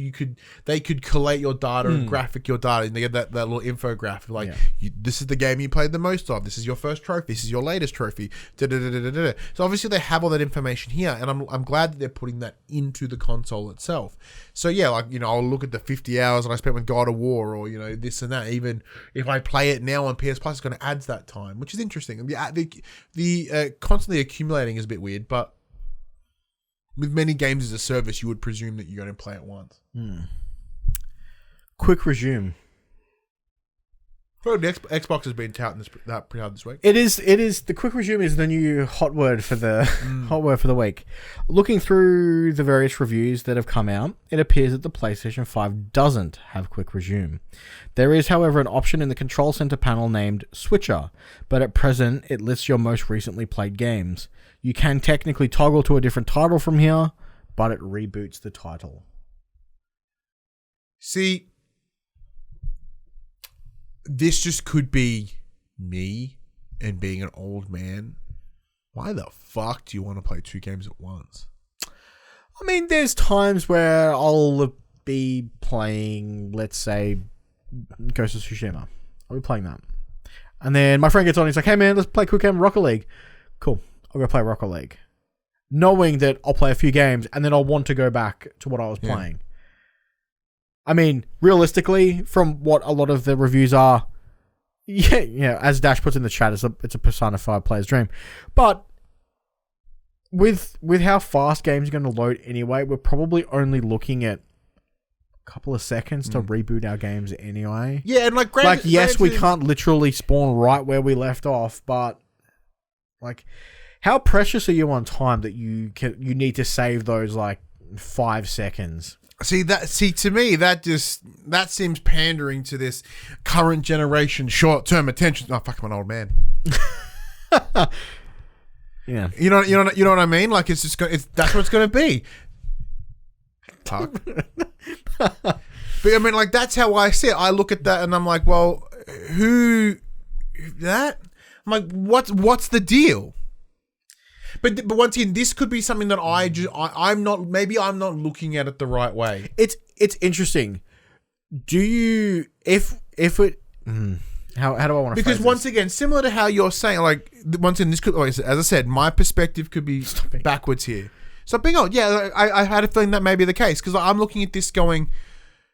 they could collate your data and graphic your data, and they get that little infographic like, this is the game you played the most of, this is your first trophy, this is your latest trophy, da-da-da-da-da-da. So obviously they have all that information here, and I'm glad that they're putting that into the console itself. So yeah, like, I'll look at the 50 hours that I spent with God of War, or this and that. Even if I play it now on PS Plus, it's going to add that time, which is interesting. The constantly accumulating is a bit weird, but with many games as a service, you would presume that you're going to play it once. Quick resume. Well, the Xbox has been touting that pretty hard this week. It is. The quick resume is the new hot word for the hot word for the week. Looking through the various reviews that have come out, it appears that the PlayStation 5 doesn't have quick resume. There is, however, an option in the control center panel named Switcher, but at present it lists your most recently played games. You can technically toggle to a different title from here, but it reboots the title. See, this just could be me and being an old man. Why the fuck do you want to play 2 games at once? I mean, there's times where I'll be playing, let's say, Ghost of Tsushima. I'll be playing that. And then my friend gets on, he's like, "Hey man, let's play quick game Rocket League." Cool. I'll go play Rocket League. Knowing that I'll play a few games and then I'll want to go back to what I was playing. I mean, realistically, from what a lot of the reviews are, as Dash puts in the chat, it's a personified player's dream. But with how fast games are going to load anyway, we're probably only looking at a couple of seconds to reboot our games anyway. Yeah, and we can't literally spawn right where we left off, but like, How precious are you on time that you need to save those like 5 seconds? See to me that seems pandering to this current generation short-term attention. Oh fuck, I'm an old man. Yeah. You know what I mean? Like that's what it's going to be. Fuck. But I mean, like that's how I see it. I look at that and I'm like, well, that? I'm like, what's the deal? But once again, this could be something that I'm not looking at it the right way. It's interesting. Do you how do I want to? Because once again, similar to how you're saying, like once again, this could, as I said, my perspective could be backwards here. So being old, yeah, I had a feeling that may be the case because I'm looking at this going,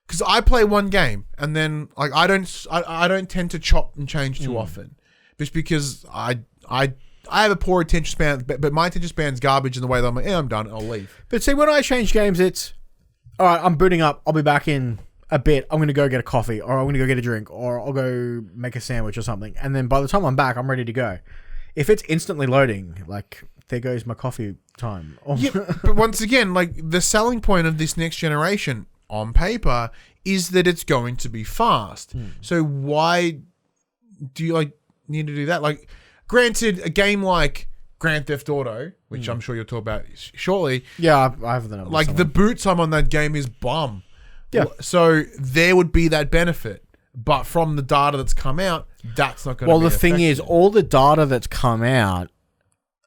because I play one game and then like I don't tend to chop and change too often, just because I have a poor attention span, but my attention span's garbage in the way that I'm like, I'm done, I'll leave. But see, when I change games, it's all right. I'm booting up. I'll be back in a bit. I'm gonna go get a coffee, or I'm gonna go get a drink, or I'll go make a sandwich or something. And then by the time I'm back, I'm ready to go. If it's instantly loading, like there goes my coffee time. Yeah, but once again, like the selling point of this next generation on paper is that it's going to be fast. So why do you like need to do that? Like, granted, a game like Grand Theft Auto, which I'm sure you'll talk about shortly. Yeah, I have the number. Like the boot time on that game is bum. Yeah. So there would be that benefit, but from the data that's come out, that's not going to. Well, be the thing is, all the data that's come out,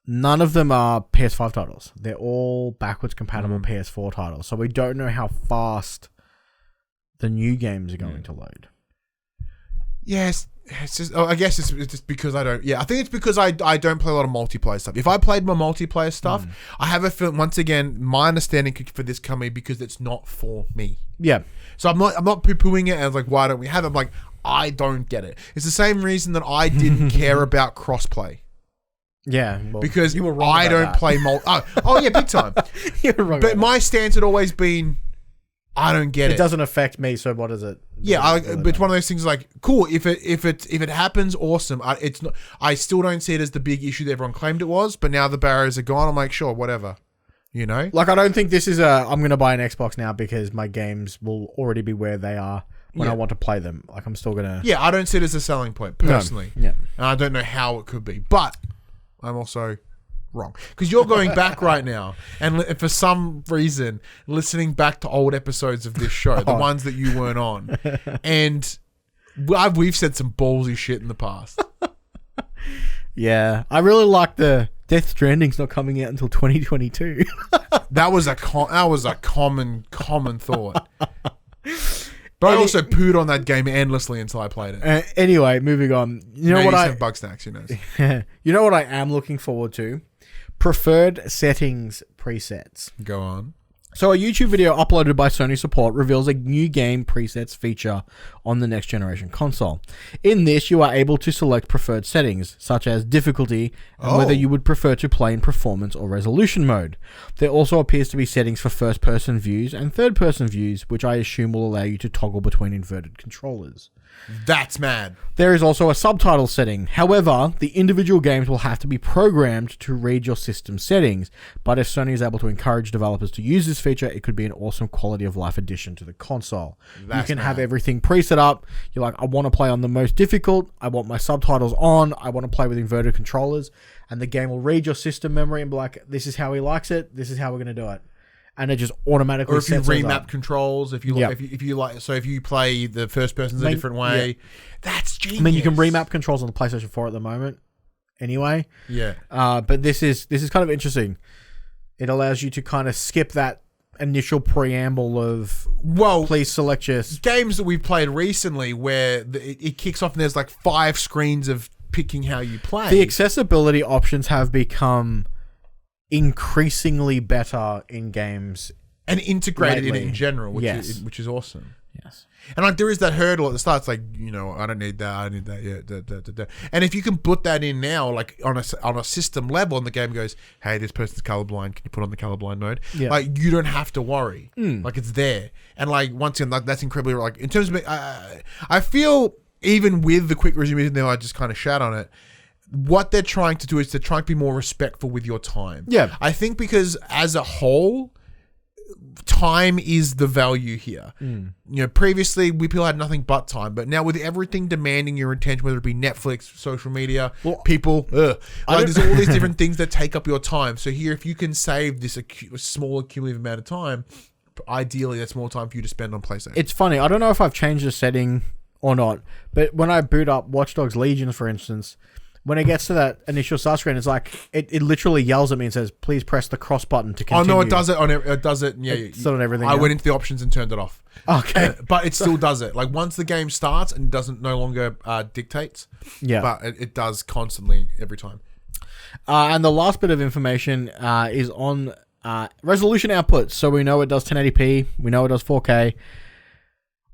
none of them are PS5 titles. They're all backwards compatible PS4 titles. So we don't know how fast the new games are going to load. Yes. It's just, I guess it's just because I don't. Yeah, I think it's because I don't play a lot of multiplayer stuff. If I played my multiplayer stuff, I have a feeling. Once again, my understanding for this coming because it's not for me. Yeah. So I'm not poo-pooing it. And I was like, why don't we have it? I'm like, I don't get it. It's the same reason that I didn't care about crossplay. Yeah, well, because you were wrong I don't play Oh yeah, big time. You were wrong. But my stance had always been, I don't get it. It doesn't affect me, so what is it? Yeah, but it's one of those things like, cool, if it happens, awesome. I still don't see it as the big issue that everyone claimed it was, but now the barriers are gone. I'm like, sure, whatever. You know? Like, I don't think this is I'm going to buy an Xbox now because my games will already be where they are when I want to play them. Like, I'm still going to... Yeah, I don't see it as a selling point, personally. No. Yeah. And I don't know how it could be, but I'm also... wrong, because you're going back right now and for some reason listening back to old episodes of this show, the ones that you weren't on, and we've said some ballsy shit in the past. Yeah, I really like the Death Stranding's not coming out until 2022. That was a common thought. But I also pooed on that game endlessly until I played it. Anyway, moving on. You know what I have bug snacks, you know. You know what I am looking forward to? Preferred settings presets. Go on. So a YouTube video uploaded by Sony Support reveals a new game presets feature on the next generation console. In this, you are able to select preferred settings, such as difficulty and whether you would prefer to play in performance or resolution mode. There also appears to be settings for first-person views and third-person views, which I assume will allow you to toggle between inverted controllers. That's mad. There is also a subtitle setting. However, the individual games will have to be programmed to read your system settings. But if Sony is able to encourage developers to use this feature, it could be an awesome quality of life addition to the console. That's you can have mad. everything preset up. You're like, I want to play on the most difficult. I want my subtitles on. I want to play with inverted controllers. And the game will read your system memory and be like, this is how he likes it. This is how we're going to do it. And it just automatically or if you sets those remap up. Controls, if you like, so if you play the first person's a different way, that's genius. I mean, you can remap controls on the PlayStation 4 at the moment, anyway. Yeah. But this is kind of interesting. It allows you to kind of skip that initial preamble of please select your games that we've played recently where it kicks off and there's like 5 screens of picking how you play. The accessibility options have become increasingly better in games and integrated lately. in general, which Yes. which is awesome. Yes. And like there is that hurdle at the start. It's like, you know, I don't need that. I need that. Yeah. Da. And if you can put that in now, like on a system level, and the game goes, "Hey, this person's colorblind. Can you put on the colorblind mode?" Yeah. Like you don't have to worry. Like it's there. And like once again, like that's incredibly like in terms of I feel even with the quick resume there, I just kind of shat on it. what they're trying to do is they're trying to be more respectful with your time. Yeah. I think because as a whole, time is the value here. You know, previously people had nothing but time, but now with everything demanding your attention, whether it be Netflix, social media, people, like there's all these different things that take up your time. So here, if you can save this small cumulative amount of time, ideally that's more time for you to spend on PlayStation. It's funny. I don't know if I've changed the setting or not, but when I boot up Watch Dogs Legion, for instance, when it gets to that initial start screen, it's like it literally yells at me and says, "Please press the cross button to continue." Oh no, it does it on it does it. Yeah, it's not on everything. I went into the options and turned it off. Okay, but it still does it. Like once the game starts and doesn't no longer dictates. Yeah, but it does constantly every time. And the last bit of information is on resolution outputs. So we know it does 1080p. We know it does 4K.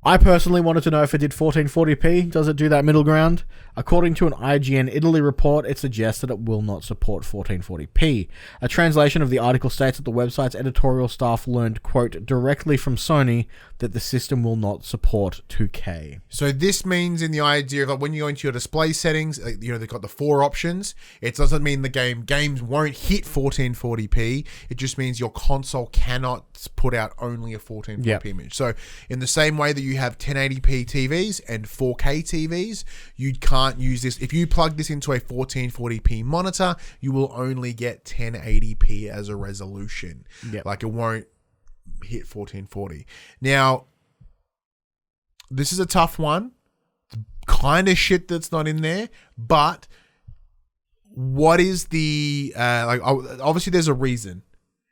I personally wanted to know if it did 1440p. Does it do that middle ground? According to an IGN Italy report, it suggests that it will not support 1440p. A translation of the article states that the website's editorial staff learned, quote, directly from Sony that the system will not support 2K. So this means in the idea of like when you go into your display settings, you know, they've got the 4 options. It doesn't mean the games won't hit 1440p. It just means your console cannot put out only a 1440p image. So in the same way that you have 1080p TVs and 4K TVs, you can't use this. If you plug this into a 1440p monitor, you will only get 1080p as a resolution. Like it won't hit 1440. Now, this is a tough one. Kind of shit that's not in there, but what is the like? Obviously, there's a reason.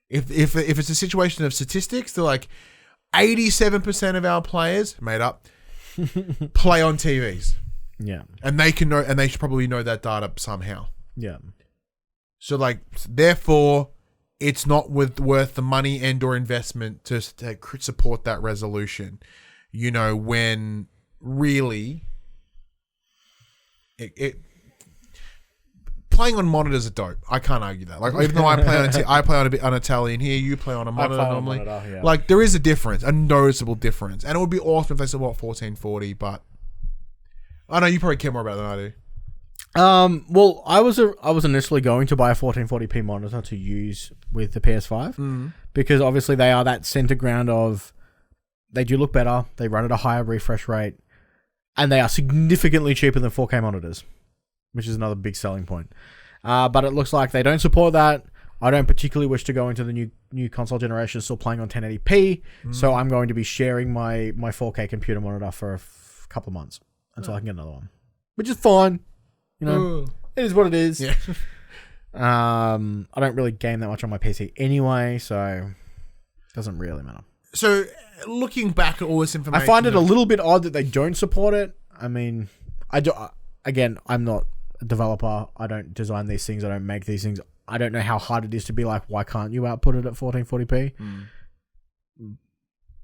If it's a situation of statistics, they're like 87% of our players made up play on TVs. Yeah, and they can know, and they should probably know that data somehow. Yeah. So like, therefore, it's not worth the money and or investment to support that resolution. You know, when really, it playing on monitors are dope. I can't argue that. Like, even though I play on a telly, and here you play on a monitor normally. Like, there is a difference, a noticeable difference, and it would be awesome if they support 1440. But I know you probably care more about that than I do. Well, I was initially going to buy a 1440p monitor to use with the PS5 because obviously they are that center ground of they do look better, they run at a higher refresh rate, and they are significantly cheaper than 4K monitors, which is another big selling point. But it looks like they don't support that. I don't particularly wish to go into the new console generation still playing on 1080p, so I'm going to be sharing my 4K computer monitor for a couple of months until I can get another one, which is fine. You know, it is what it is. Yeah. I don't really game that much on my PC anyway, so it doesn't really matter. So, looking back at all this information, I find it a little bit odd that they don't support it. I mean, again, I'm not a developer. I don't design these things. I don't make these things. I don't know how hard it is to be like, why can't you output it at 1440p?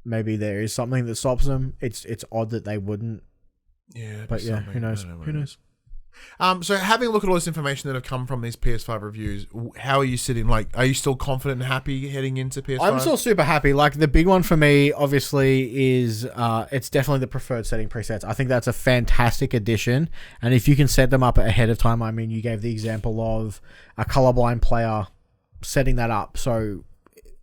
Maybe there is something that stops them. It's odd that they wouldn't. Yeah, but yeah, who knows? Who knows? So having a look at all this information that have come from these PS5 reviews, how are you sitting? Like, are you still confident and happy heading into PS5? I'm still super happy. Like, the big one for me, obviously, is it's definitely the preferred setting presets. I think that's a fantastic addition. And if you can set them up ahead of time, I mean, you gave the example of a colorblind player setting that up, so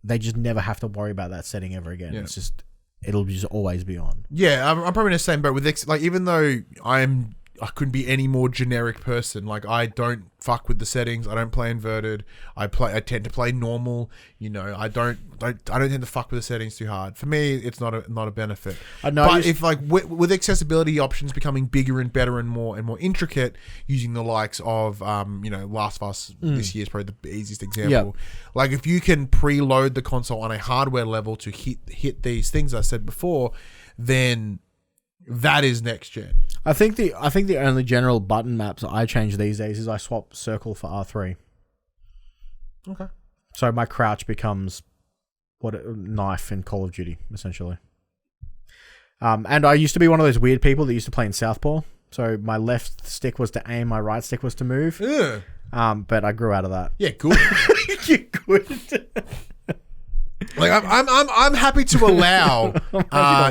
they just never have to worry about that setting ever again. Yeah. It's just, it'll just always be on. Yeah, I'm probably in the same boat with like, even though I couldn't be any more generic person. Like, I don't fuck with the settings. I don't play inverted. I tend to play normal. You know, I don't tend to fuck with the settings too hard. For me, it's not a benefit. But if like with accessibility options becoming bigger and better and more intricate, using the likes of Last of Us this year is probably the easiest example. Yep. Like, if you can preload the console on a hardware level to hit these things I said before, then that is next gen. I think the only general button maps I change these days is I swap circle for R3. Okay. So my crouch becomes knife in Call of Duty, essentially. And I used to be one of those weird people that used to play in Southpaw. So my left stick was to aim, my right stick was to move. Ugh. But I grew out of that. Yeah, good. You're good. Like, I'm happy to allow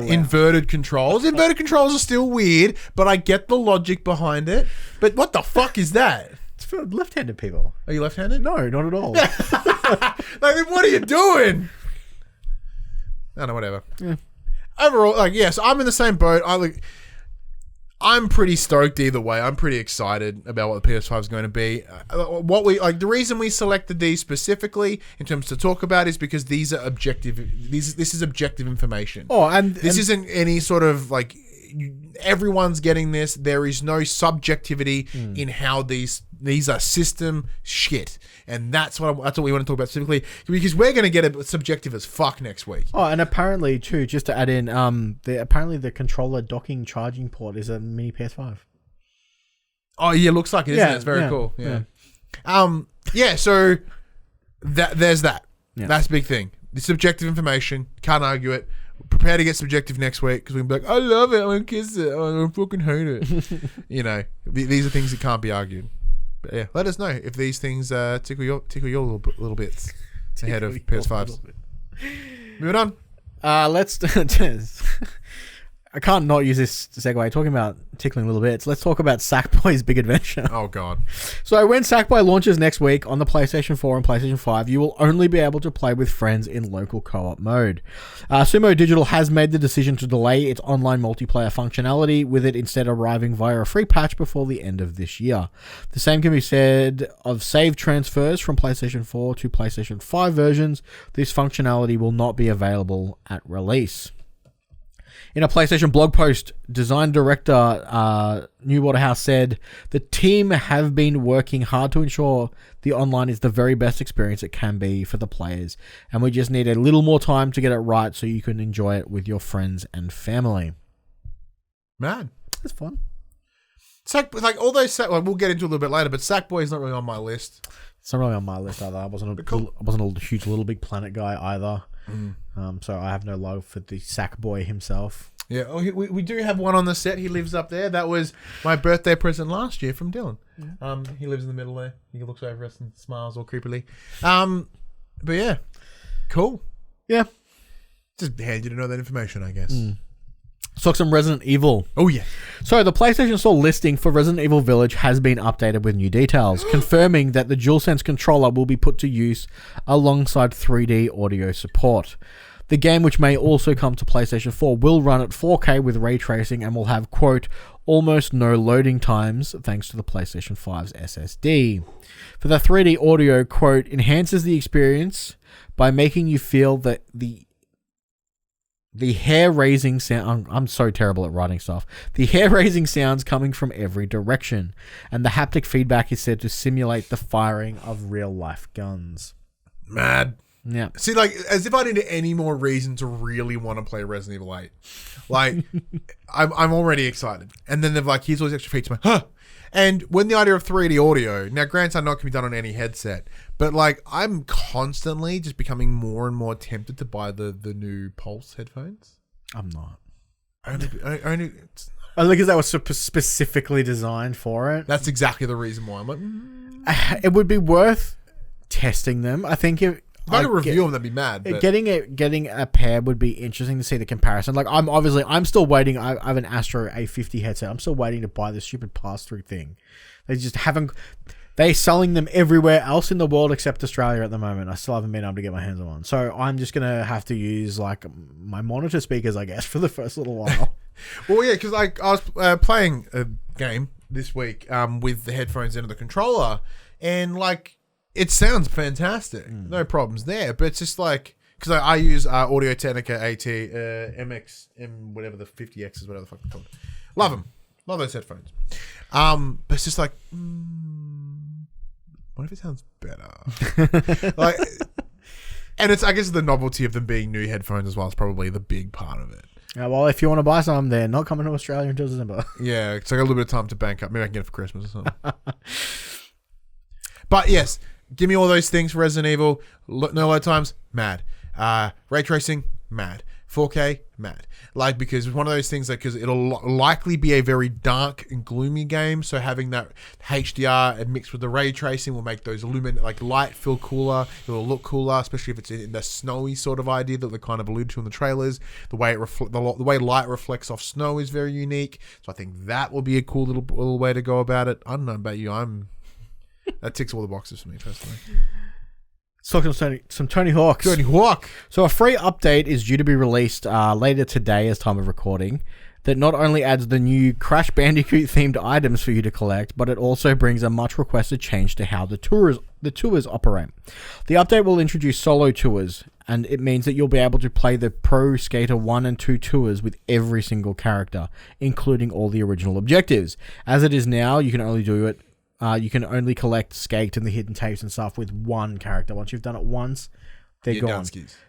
inverted controls. Inverted controls are still weird, but I get the logic behind it. But what the fuck is that? It's for left-handed people. Are you left-handed? No, not at all. Like, what are you doing? No, whatever. Yeah. Overall, like, yes, I'm in the same boat. I'm pretty stoked either way. I'm pretty excited about what the PS5 is going to be. The reason we selected these specifically in terms to talk about is because these are objective. This is objective information. Oh, and this isn't any sort of like everyone's getting this. There is no subjectivity in how these are system shit, and that's what we want to talk about specifically because we're going to get it subjective as fuck next week. Oh, and apparently too, just to add in, apparently the controller docking charging port is a mini PS5. Oh yeah, looks like it, isn't it? It's very cool. Yeah. So there's that. Yeah. That's a big thing. It's subjective information. Can't argue it. Prepare to get subjective next week because we can be like, I love it. I want to kiss it. I fucking hate it. These are things that can't be argued. But yeah, let us know if these things tickle your little bits ahead of PS5s. Moving on. Let's. I can't not use this segue. Talking about tickling little bits, let's talk about Sackboy's Big Adventure. Oh, God. So when Sackboy launches next week on the PlayStation 4 and PlayStation 5, you will only be able to play with friends in local co-op mode. Sumo Digital has made the decision to delay its online multiplayer functionality, with it instead arriving via a free patch before the end of this year. The same can be said of save transfers from PlayStation 4 to PlayStation 5 versions. This functionality will not be available at release. In a PlayStation blog post, design director New Waterhouse said, the team have been working hard to ensure the online is the very best experience it can be for the players, and we just need a little more time to get it right so you can enjoy it with your friends and family. Man. It's fun. All those, we'll get into it a little bit later, but Sackboy is not really on my list. It's not really on my list either. I wasn't a huge Little Big Planet guy either. So I have no love for the Sackboy himself. Yeah, we do have one on the set. He lives up there. That was my birthday present last year from Dylan. Yeah. He lives in the middle there. He looks over us and smiles all creepily. But yeah, cool. Yeah, just handy to know that information, I guess. Let's talk some Resident Evil. Oh, yeah. So, the PlayStation Store listing for Resident Evil Village has been updated with new details, confirming that the DualSense controller will be put to use alongside 3D audio support. The game, which may also come to PlayStation 4, will run at 4K with ray tracing and will have, quote, almost no loading times thanks to the PlayStation 5's SSD. For the 3D audio, quote, enhances the experience by making you feel that the hair-raising sound... I'm so terrible at writing stuff. The hair-raising sounds coming from every direction, and the haptic feedback is said to simulate the firing of real-life guns. Mad. Yeah. See, as if I needed any more reason to really want to play Resident Evil 8. I'm already excited. And then they're here's all these extra features. I'm like, huh! And when the idea of 3D audio... Now, granted, not going to be done on any headset, but, I'm constantly just becoming more and more tempted to buy the new Pulse headphones. I'm not. Only because that was specifically designed for it. That's exactly the reason why. I'm like... It would be worth testing them. I think if I could review them, that'd be mad. But. Getting a pair would be interesting to see the comparison. I'm still waiting. I have an Astro A50 headset. I'm still waiting to buy this stupid pass-through thing. They just haven't... They're selling them everywhere else in the world except Australia at the moment. I still haven't been able to get my hands on one. So I'm just going to have to use my monitor speakers, I guess, for the first little while. Well, yeah, because I was playing a game this week with the headphones into the controller, and it sounds fantastic. No problems there. But it's just because I use Audio Technica AT MX, whatever the 50X is, whatever the fuck they're called. Love them. Love those headphones. But it's just what if it sounds better? And it's, I guess, the novelty of them being new headphones as well is probably the big part of it. Yeah, well, if you want to buy some, they're not coming to Australia until December. Yeah, it's a little bit of time to bank up. Maybe I can get it for Christmas or something. But yes, give me all those things for Resident Evil. No load times, mad. Ray tracing, mad. 4K, mad. Because it's one of those things because it'll likely be a very dark and gloomy game. So having that HDR mixed with the ray tracing will make those light feel cooler. It will look cooler, especially if it's in the snowy sort of idea that they kind of alluded to in the trailers. The way the way light reflects off snow is very unique. So I think that will be a cool little way to go about it. I don't know about you. I'm That ticks all the boxes for me, personally. Let's talk some Tony Hawk's. Tony Hawk. So a free update is due to be released later today as time of recording that not only adds the new Crash Bandicoot themed items for you to collect, but it also brings a much requested change to how the tours operate. The update will introduce solo tours, and it means that you'll be able to play the Pro Skater 1 and 2 tours with every single character, including all the original objectives. As it is now, you can only do it you can only collect Skate and the hidden tapes and stuff with one character. Once you've done it once, they're gone.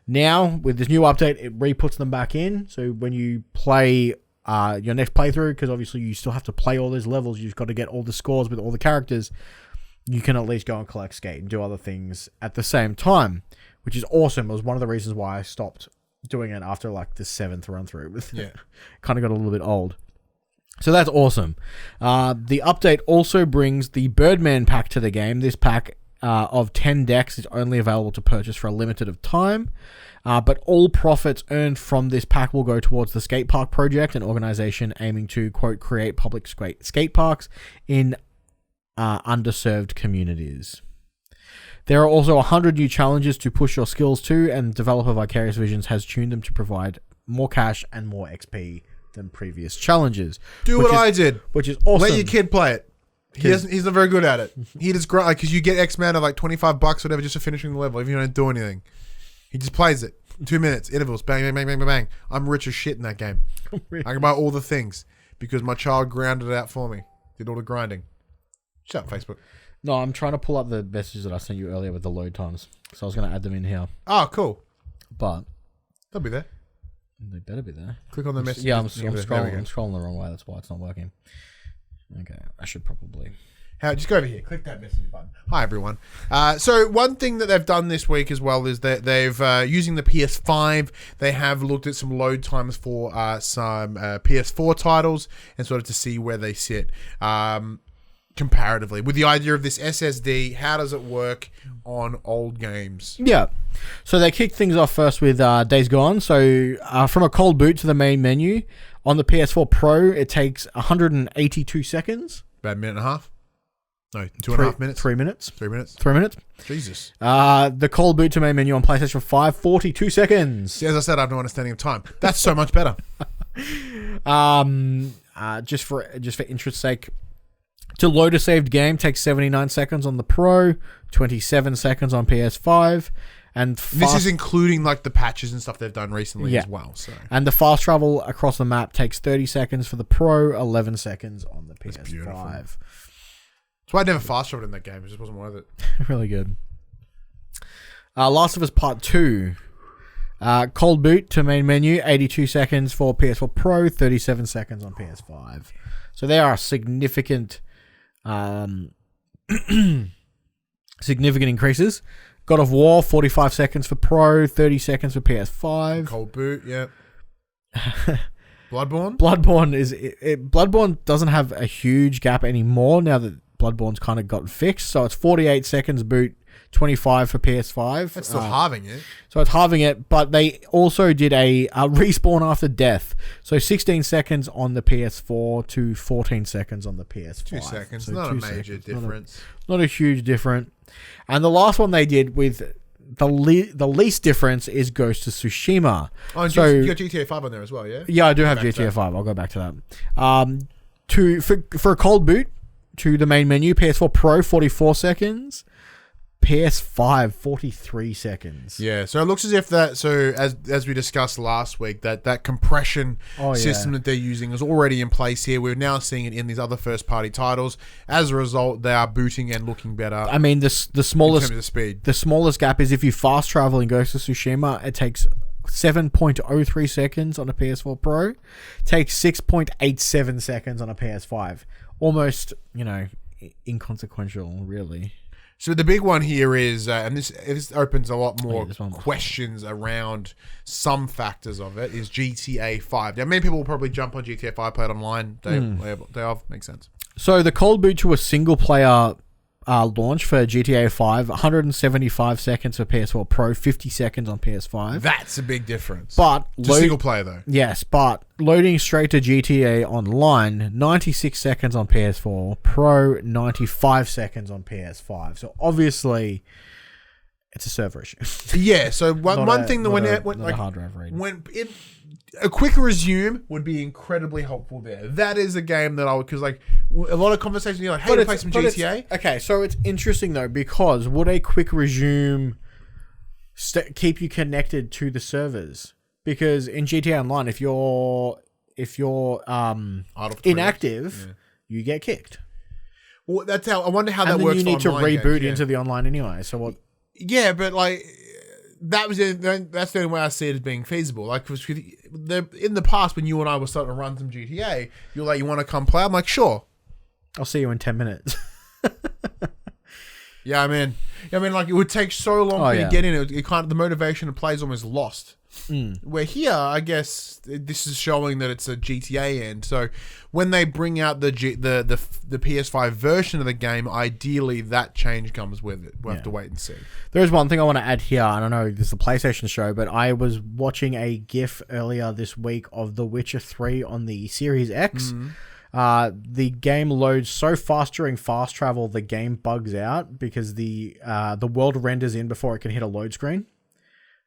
Now, with this new update, it re-puts them back in. So when you play your next playthrough, because obviously you still have to play all those levels, you've got to get all the scores with all the characters, you can at least go and collect Skate and do other things at the same time, which is awesome. It was one of the reasons why I stopped doing it after like the 7th run through. Yeah. Kind of got a little bit old. So that's awesome. The update also brings the Birdman pack to the game. This pack of 10 decks is only available to purchase for a limited of time. But all profits earned from this pack will go towards the Skate Park Project, an organization aiming to, quote, create public skate parks in underserved communities. There are also 100 new challenges to push your skills to, and developer Vicarious Visions has tuned them to provide more cash and more XP than previous challenges. Do what I did. Which is awesome. Let your kid play it. He's not very good at it. He just because you get X amount of like $25 or whatever just for finishing the level, even if you don't do anything. He just plays it. 2 minutes, intervals, bang, bang, bang, bang, bang, bang. I'm rich as shit in that game. Really? I can buy all the things because my child grounded it out for me. Did all the grinding. Shut up, Facebook. No, I'm trying to pull up the messages that I sent you earlier with the load times. So I was going to add them in here. Oh, cool. But they'll be there. They better be there. Click on the message. Yeah, I'm scrolling. I'm scrolling the wrong way. That's why it's not working. Okay, I should probably. Just go over here. Click that message button. Hi, everyone. So one thing that they've done this week as well is that they've, using the PS5, they have looked at some load times for some PS4 titles and sort of to see where they sit comparatively. With the idea of this SSD, how does it work on old games? Yeah. So they kicked things off first with Days Gone. So from a cold boot to the main menu, on the PS4 Pro, it takes 182 seconds. About a minute and a half? No, 2.5 minutes. 3 minutes. 3 minutes. 3 minutes. Jesus. The cold boot to main menu on PlayStation 5, 42 seconds. See, as I said, I have no understanding of time. That's so much better. Just for interest's sake, to load a saved game takes 79 seconds on the Pro, 27 seconds on PS5, and this is including like the patches and stuff they've done recently as well. So, and the fast travel across the map takes 30 seconds for the Pro, 11 seconds on the PS5. That's why I never fast traveled in that game. It just wasn't worth it. Really good. Last of Us Part 2. Cold boot to main menu, 82 seconds for PS4 Pro, 37 seconds on PS5. So there are significant significant increases. God of War, 45 seconds for Pro, 30 seconds for PS5. Cold boot, yeah. Bloodborne? Bloodborne doesn't have a huge gap anymore now that Bloodborne's kind of gotten fixed. So it's 48 seconds boot, 25 for PS5. That's still halving it. So it's halving it, but they also did a respawn after death. So 16 seconds on the PS4 to 14 seconds on the PS5. 2 seconds. So not a major difference. Not a huge difference. And the last one they did with the least difference is Ghost of Tsushima. Oh, so you got GTA 5 on there as well, yeah? Yeah, I do have GTA 5. I'll go back to that. For a cold boot to the main menu, PS4 Pro, 44 seconds. PS5, 43 seconds. Yeah, so it looks as if that, so as we discussed last week, that compression system that they're using is already in place here. We're now seeing it in these other first-party titles. As a result, they are booting and looking better. I mean, the smallest in terms of speed. The smallest gap is if you fast travel in Ghost of Tsushima, it takes 7.03 seconds on a PS4 Pro. It takes 6.87 seconds on a PS5. Almost, inconsequential, really. So the big one here is, and this opens a lot more questions around some factors of it, is GTA 5. Now, many people will probably jump on GTA 5, play it online. Day of, makes sense. So the cold boot to a single player launch for GTA 5, 175 seconds for PS4 Pro, 50 seconds on PS5. That's a big difference. But single player though. Yes, but loading straight to GTA Online, 96 seconds on PS4 Pro, 95 seconds on PS5. So obviously, it's a server issue. Yeah. So one thing that when hard drive read. A quick resume would be incredibly helpful there. That is a game that I would, because like a lot of conversations, you're like, hey, to play some GTA. Okay, so it's interesting though, because would a quick resume keep you connected to the servers? Because in GTA Online, if you're inactive, you get kicked. Well, that's how I wonder how and that then works. You need to reboot games, into the online anyway. So what? Yeah, but like. That's the only way I see it as being feasible. Like, in the past, when you and I were starting to run some GTA, you're like, you want to come play? I'm like, sure. I'll see you in 10 minutes. Yeah, I mean, like, it would take so long for you to get in. It kind of, the motivation to play is almost lost. Where here, I guess this is showing that it's a GTA end. So when they bring out the PS5 version of the game, ideally that change comes with it. We'll have to wait and see. There is one thing I want to add here. I don't know, this is a PlayStation show, but I was watching a GIF earlier this week of The Witcher 3 on the Series X. The game loads so fast during fast travel, the game bugs out because the world renders in before it can hit a load screen.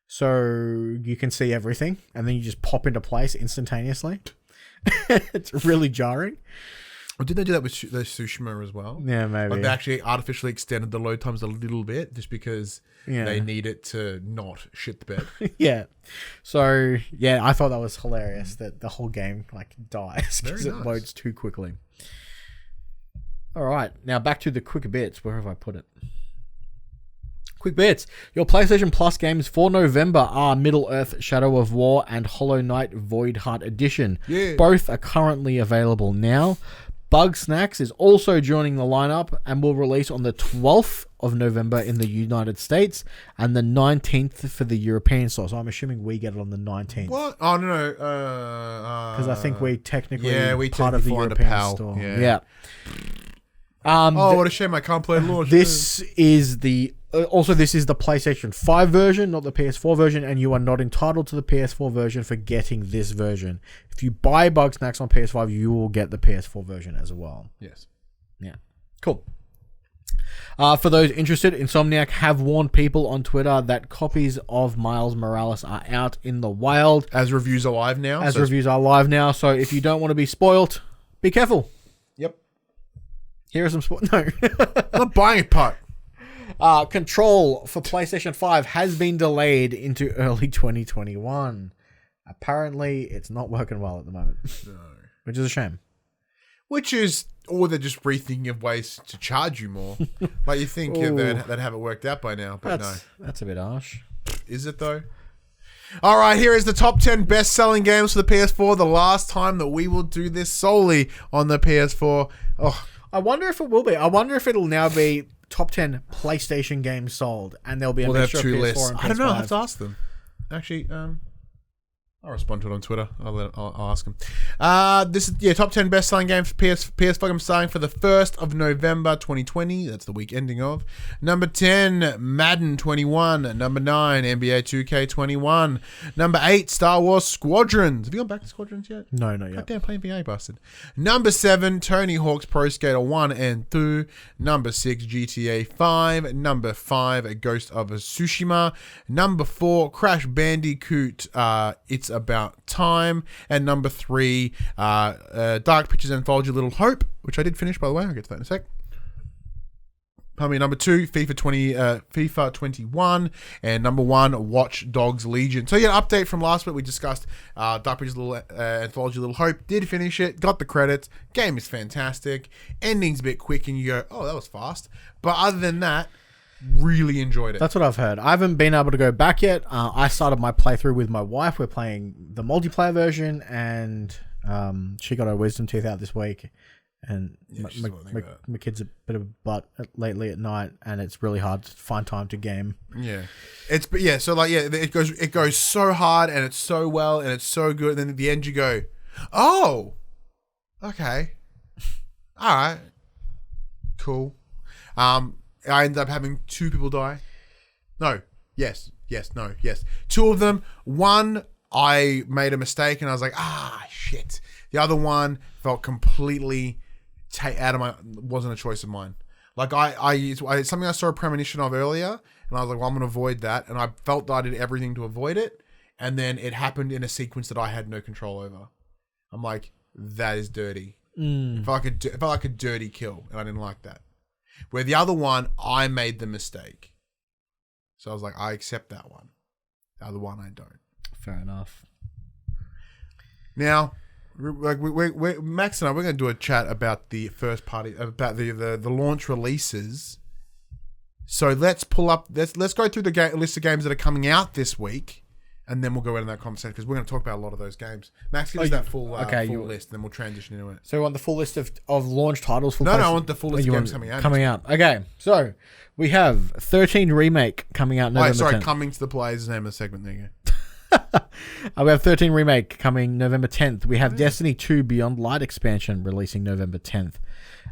So you can see everything, and then you just pop into place instantaneously. It's really jarring. Well, did they do that with the Tsushima as well? Yeah, maybe. Like they actually artificially extended the load times a little bit just because they need it to not shit the bed. Yeah. So, yeah, I thought that was hilarious that the whole game like dies because it loads too quickly. All right. Now back to the quick bits. Where have I put it? Quick bits. Your PlayStation Plus games for November are Middle-earth Shadow of War and Hollow Knight Void Heart Edition. Yeah. Both are currently available now. Bug Snacks is also joining the lineup and will release on the 12th of November in the United States and the 19th for the European store. So I'm assuming we get it on the 19th. What? Oh, no. Because I think we technically part of the European store. Yeah. What a shame I can't play launch. This is the PlayStation 5 version, not the PS4 version, and you are not entitled to the PS4 version for getting this version. If you buy Bug Snacks on PS5, you will get the PS4 version as well. Yes. Yeah. Cool. For those interested, Insomniac have warned people on Twitter that copies of Miles Morales are out in the wild. As reviews are live now. So if you don't want to be spoilt, be careful. Yep. Here are some No. I'm not buying it, Putt. Control for PlayStation 5 has been delayed into early 2021. Apparently, it's not working well at the moment. No. Which is a shame. Or they're just rethinking of ways to charge you more. Like, you think they'd have it worked out by now, but no. That's a bit harsh. Is it, though? All right, here is the top 10 best-selling games for the PS4. The last time that we will do this solely on the PS4. Oh, I wonder if it will be. I wonder if it'll now be top 10 PlayStation games sold, and there'll be a mixture of PS4 and PS5. I don't know. I'll have to ask them. Actually, I'll respond to it on Twitter. I'll ask them. This is top 10 best-selling games for PS5. I'm starting for the 1st of November 2020. That's the week ending of. Number 10, Madden 21. Number 9, NBA 2K21. Number 8, Star Wars Squadrons. Have you gone back to Squadrons yet? No, not yet. Goddamn, playing VA, bastard. Number 7, Tony Hawk's Pro Skater 1 and 2. Number 6, GTA 5. Number 5, Ghost of Tsushima. Number 4, Crash Bandicoot. It's About Time. And number 3, Dark Pictures Anthology Little Hope, which I did finish, by the way. I'll get to that in a sec. Number 2, FIFA 21, and number 1, Watch Dogs Legion. So yeah, update from last week. We discussed Dark Pictures Anthology Little Hope. Did finish it, got the credits. Game is fantastic. Ending's a bit quick, and you go, oh, that was fast. But other than that, really enjoyed it. That's what I've heard. I haven't been able to go back yet. I started my playthrough with my wife. We're playing the multiplayer version, and she got her wisdom teeth out this week. And my kid's a bit of a butt lately at night, and it's really hard to find time to game. Yeah, it goes so hard, and it's so well, and it's so good. And then at the end, you go, oh, okay, all right, cool. I ended up having 2 people die. No. Yes. No. Yes. 2 of them. One, I made a mistake and I was like, shit. The other one felt completely out of my... wasn't a choice of mine. Like, something I saw a premonition of earlier, and I was like, well, I'm going to avoid that. And I felt that I did everything to avoid it. And then it happened in a sequence that I had no control over. I'm like, that is dirty. It felt like a dirty kill, and I didn't like that. Where the other one, I made the mistake. So I was like, I accept that one. The other one, I don't. Fair enough. Now, like Max and I, we're going to do a chat about the first party, about the launch releases. So let's pull up. Let's go through the list of games that are coming out this week, and then we'll go into that conversation because we're going to talk about a lot of those games. Max, give us that full list, and then we'll transition into it. So you want the full list of launch titles for No, I want the full list of games coming out. Okay, so we have 13 Remake coming out November 10th. Coming to the Players is the name of the segment. There you go. We have 13 Remake coming November 10th. We have Destiny 2 Beyond Light expansion releasing November 10th.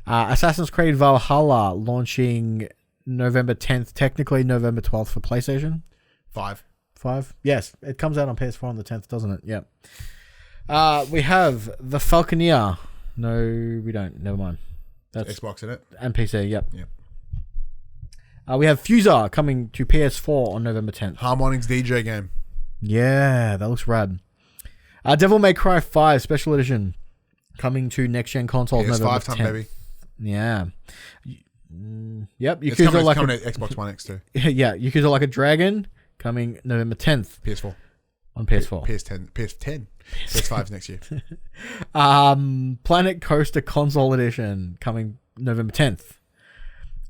Assassin's Creed Valhalla launching November 10th, technically November 12th for PlayStation. 5? Yes, it comes out on PS4 on the 10th, doesn't it? Yep. We have The Falconeer. No, we don't. Never mind. That's Xbox in it. And PC, yep. We have Fuser coming to PS4 on November 10th. Harmonix DJ game. Yeah, that looks rad. Devil May Cry 5 Special Edition coming to next-gen consoles November 10th. Time, baby. Yeah. Yep. It's coming to Xbox One X too. Yeah, Yakuza Like a Dragon coming November 10th. PS4. On PS4. PS10. PS5's next year. Planet Coaster Console Edition coming November 10th.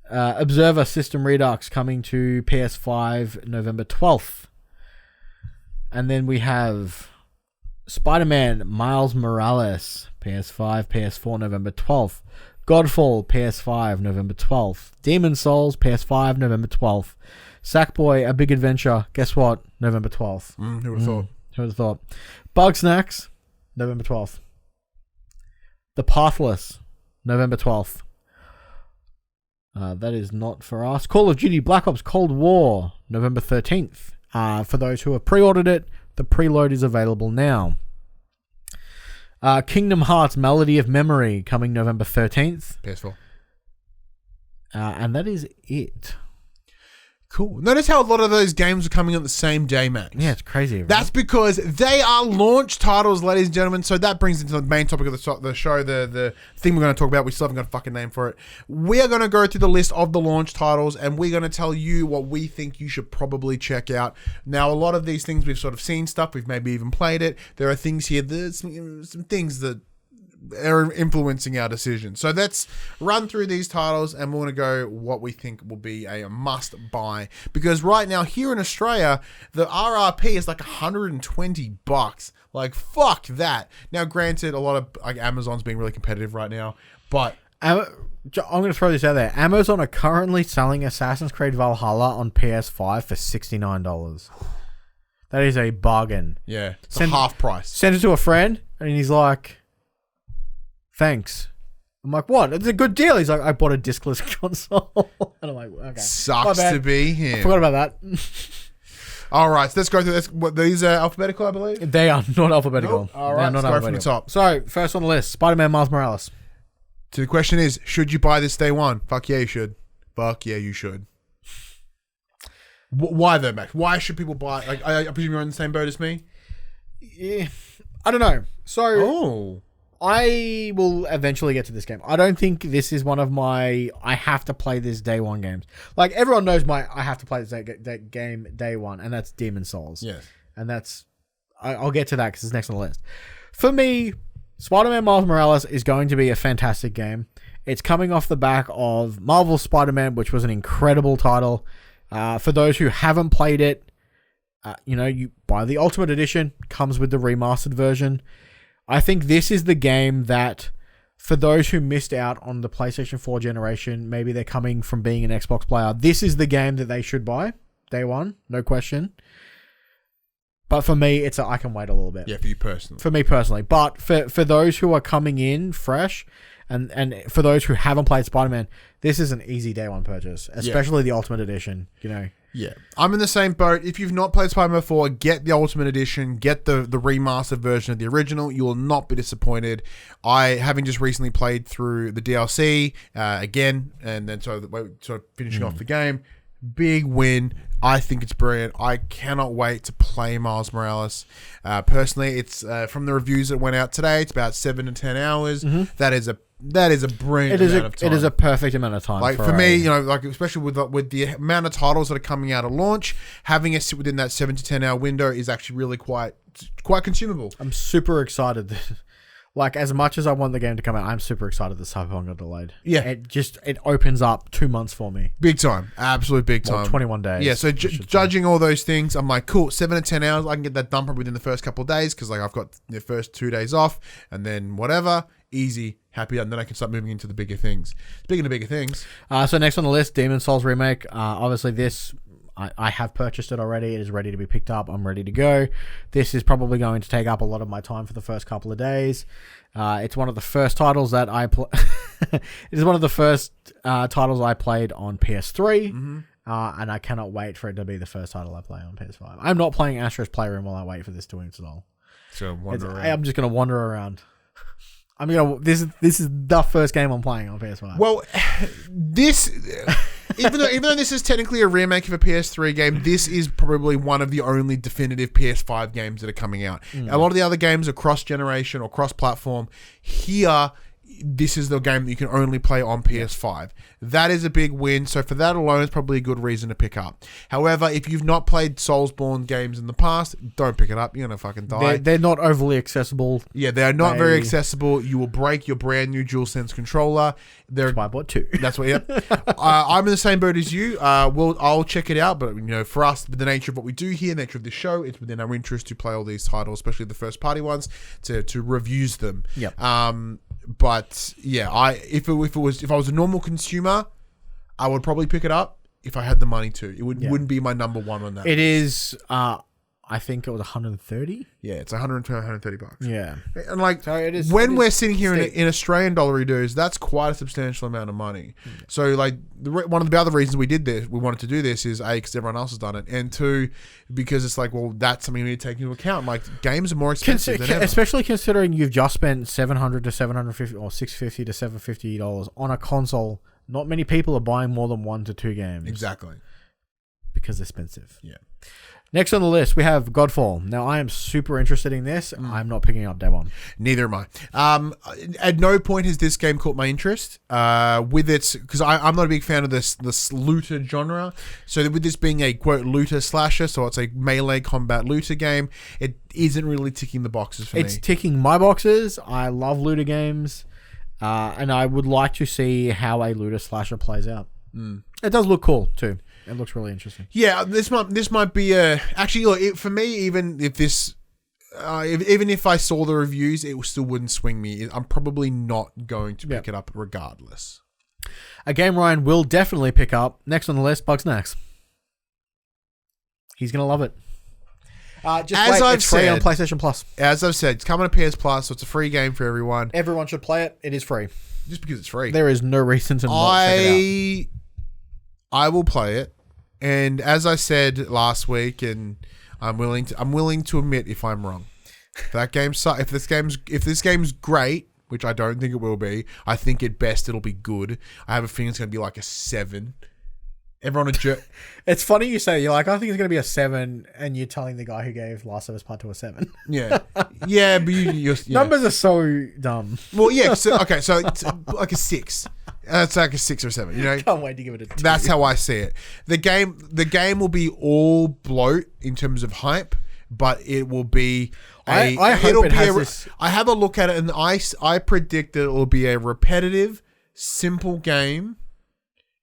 Observer System Redux coming to PS5 November 12th. And then we have Spider-Man Miles Morales, PS5, PS4, November 12th. Godfall, PS5, November 12th. Demon Souls, PS5, November 12th. Sackboy, A Big Adventure, guess what? November 12th. Who would have thought? Who would have thought? Bug Snacks, November 12th. The Pathless, November 12th. That is not for us. Call of Duty Black Ops Cold War, November 13th. For those who have pre-ordered it, the preload is available now. Kingdom Hearts Melody of Memory coming November 13th. PS4. And that is it. Cool. Notice how a lot of those games are coming on the same day, Max. Yeah, it's crazy. Right? That's because they are launch titles, ladies and gentlemen. So that brings into the main topic of the show, the thing we're going to talk about. We still haven't got a fucking name for it. We are going to go through the list of the launch titles, and we're going to tell you what we think you should probably check out. Now, a lot of these things we've sort of seen stuff. We've maybe even played it. There are things here. There's some things that are influencing our decision. So let's run through these titles and we're going to go what we think will be a must buy, because right now here in Australia the RRP is like $120. Like fuck that. Now granted, a lot of like Amazon's being really competitive right now, but I'm going to throw this out there. Amazon are currently selling Assassin's Creed Valhalla on PS5 for $69. That is a bargain. Yeah, it's a half price. Send it to a friend and he's like, thanks. I'm like, what? It's a good deal. He's like, I bought a discless console. And I'm like, okay. Sucks to be him. I forgot about that. All right, so let's go through this. These are alphabetical, I believe? They are not alphabetical. Nope. All right, let's go from the top. So, first on the list, Spider-Man Miles Morales. So the question is, should you buy this day one? Fuck yeah, you should. Fuck yeah, you should. Why though, Max? Why should people buy? Like, I presume you're in the same boat as me? Yeah. I don't know. So... I will eventually get to this game. I don't think this is one of my I have to play this day one games. Like everyone knows my I have to play this game day one, and that's Demon Souls. Yes. And that's I'll get to that because it's next on the list. For me, Spider-Man Miles Morales is going to be a fantastic game. It's coming off the back of Marvel's Spider-Man, which was an incredible title. For those who haven't played it, you buy the Ultimate Edition, comes with the remastered version. I think this is the game that, for those who missed out on the PlayStation 4 generation, maybe they're coming from being an Xbox player, this is the game that they should buy. Day one, no question. But for me, I can wait a little bit. Yeah, for you personally. For me personally. But for those who are coming in fresh, and for those who haven't played Spider-Man, This is an easy day one purchase, especially the Ultimate Edition. You know. Yeah, I'm in the same boat. If you've not played Spider-Man 4, get the Ultimate Edition, get the remastered version of the original. You will not be disappointed. Having just recently played through the DLC again, and then sort of finishing off the game, big win. I think it's brilliant. I cannot wait to play Miles Morales. Personally, it's from the reviews that went out today. It's about 7 to 10 hours. That is a brilliant amount of time. It is a perfect amount of time. Like for me, you know, like especially with the amount of titles that are coming out at launch, having it sit within that 7 to 10 hour window is actually really quite consumable. I'm super excited. Like, as much as I want the game to come out, I'm super excited that Cyberpunk got delayed. Yeah. It opens up 2 months for me. Big time. Absolute big time. 21 days. Yeah, so judging all those things, I'm like, cool, 7 to 10 hours. I can get that done probably within the first couple of days because like I've got the first 2 days off and then whatever. Easy, happy, and then I can start moving into the bigger things. Speaking of bigger things. So next on the list, Demon's Souls Remake. Obviously this... I have purchased it already. It is ready to be picked up. I'm ready to go. This is probably going to take up a lot of my time for the first couple of days. It's one of the first titles that I it is one of the first titles I played on PS3, and I cannot wait for it to be the first title I play on PS5. I'm not playing Astro's Playroom while I wait for this to install. So I'm just going to wander around. This is the first game I'm playing on PS5. Well, this even though this is technically a remake of a PS3 game, this is probably one of the only definitive PS5 games that are coming out. A lot of the other games are cross-generation or cross-platform. Here, this is the game that you can only play on PS5. That is a big win. So for that alone, it's probably a good reason to pick up. However, if you've not played Soulsborne games in the past, don't pick it up. You're going to fucking die. They're not overly accessible. Yeah, they are not very accessible. You will break your brand new DualSense controller. That's why I bought 2. That's what, yep. I'm in the same boat as you. I'll check it out. But, you know, for us, the nature of what we do here, the nature of this show, it's within our interest to play all these titles, especially the first party ones, to reviews them. Yep. But yeah, if I was a normal consumer, I would probably pick it up if I had the money to. It wouldn't be my number one on that. It is. I think it was 130. Yeah, it's 120, 130 bucks. Yeah, and like so it is, when we're sitting here in Australian dollar dues, that's quite a substantial amount of money. So like one of the other reasons we wanted to do this is A, because everyone else has done it, and 2, because it's like, well, that's something we need to take into account. Like games are more expensive than ever. Especially considering you've just spent $700 to $750 or $650 to $750 on a console. Not many people are buying more than 1 to 2 games. Exactly. Because they're expensive. Yeah. Next on the list, we have Godfall. Now, I am super interested in this. I'm not picking up day one. Neither am I. At no point has this game caught my interest. With its, because I'm not a big fan of this looter genre. So with this being a quote looter slasher, so it's a melee combat looter game, it isn't really ticking the boxes for me. It's ticking my boxes. I love looter games, and I would like to see how a looter slasher plays out. It does look cool too. It looks really interesting. Yeah, this might be a actually look for me. Even if this, even if I saw the reviews, it still wouldn't swing me. I'm probably not going to pick it up regardless. A game Ryan will definitely pick up. Next on the list, Bugsnax. He's gonna love it. It's free on PlayStation Plus. As I've said, it's coming to PS Plus, so it's a free game for everyone. Everyone should play it. It is free. Just because it's free. There is no reason to not check it out. I will play it, and as I said last week, and I'm willing to admit if I'm wrong. If this game's great, which I don't think it will be, I think at best it'll be good. I have a feeling it's going to be like a 7. Everyone It's funny you say, you're like, I think it's going to be a 7, and you're telling the guy who gave Last of Us Part 2 a 7. Yeah. Yeah, but you're numbers are so dumb. Well, yeah, so it's like a 6. It's like a 6 or 7, you know? Can't wait to give it a 2. That's how I see it. The game will be all bloat in terms of hype, but it will be I hope it has this. I have a look at it, and I predict that it will be a repetitive, simple game,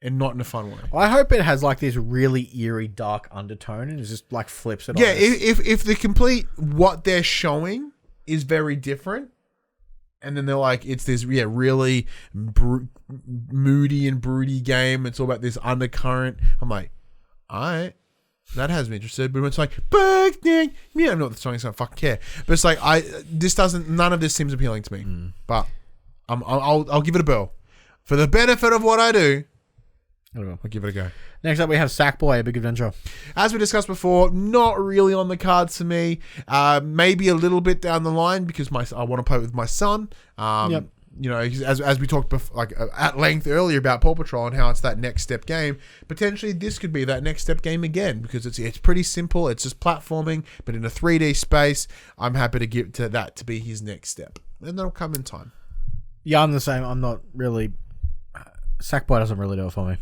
and not in a fun way. I hope it has like this really eerie, dark undertone, and it just like flips it. Yeah, if the complete what they're showing is very different, and then they're like, it's this really moody and broody game. It's all about this undercurrent. I'm like, all right, that has me interested. But when it's like, I know what the song is. I don't fucking care. But it's like, none of this seems appealing to me. But I'll give it a bell for the benefit of what I do. I'll give it a go. Next up, we have Sackboy, A Big Adventure. As we discussed before, not really on the cards for me. Maybe a little bit down the line because I want to play it with my son. Yep. You know, as we talked at length earlier about Paw Patrol and how it's that next step game, potentially this could be that next step game again because it's pretty simple. It's just platforming, but in a 3D space. I'm happy to give to that to be his next step, and that'll come in time. Yeah, I'm the same. I'm not really. Sackboy doesn't really do it for me.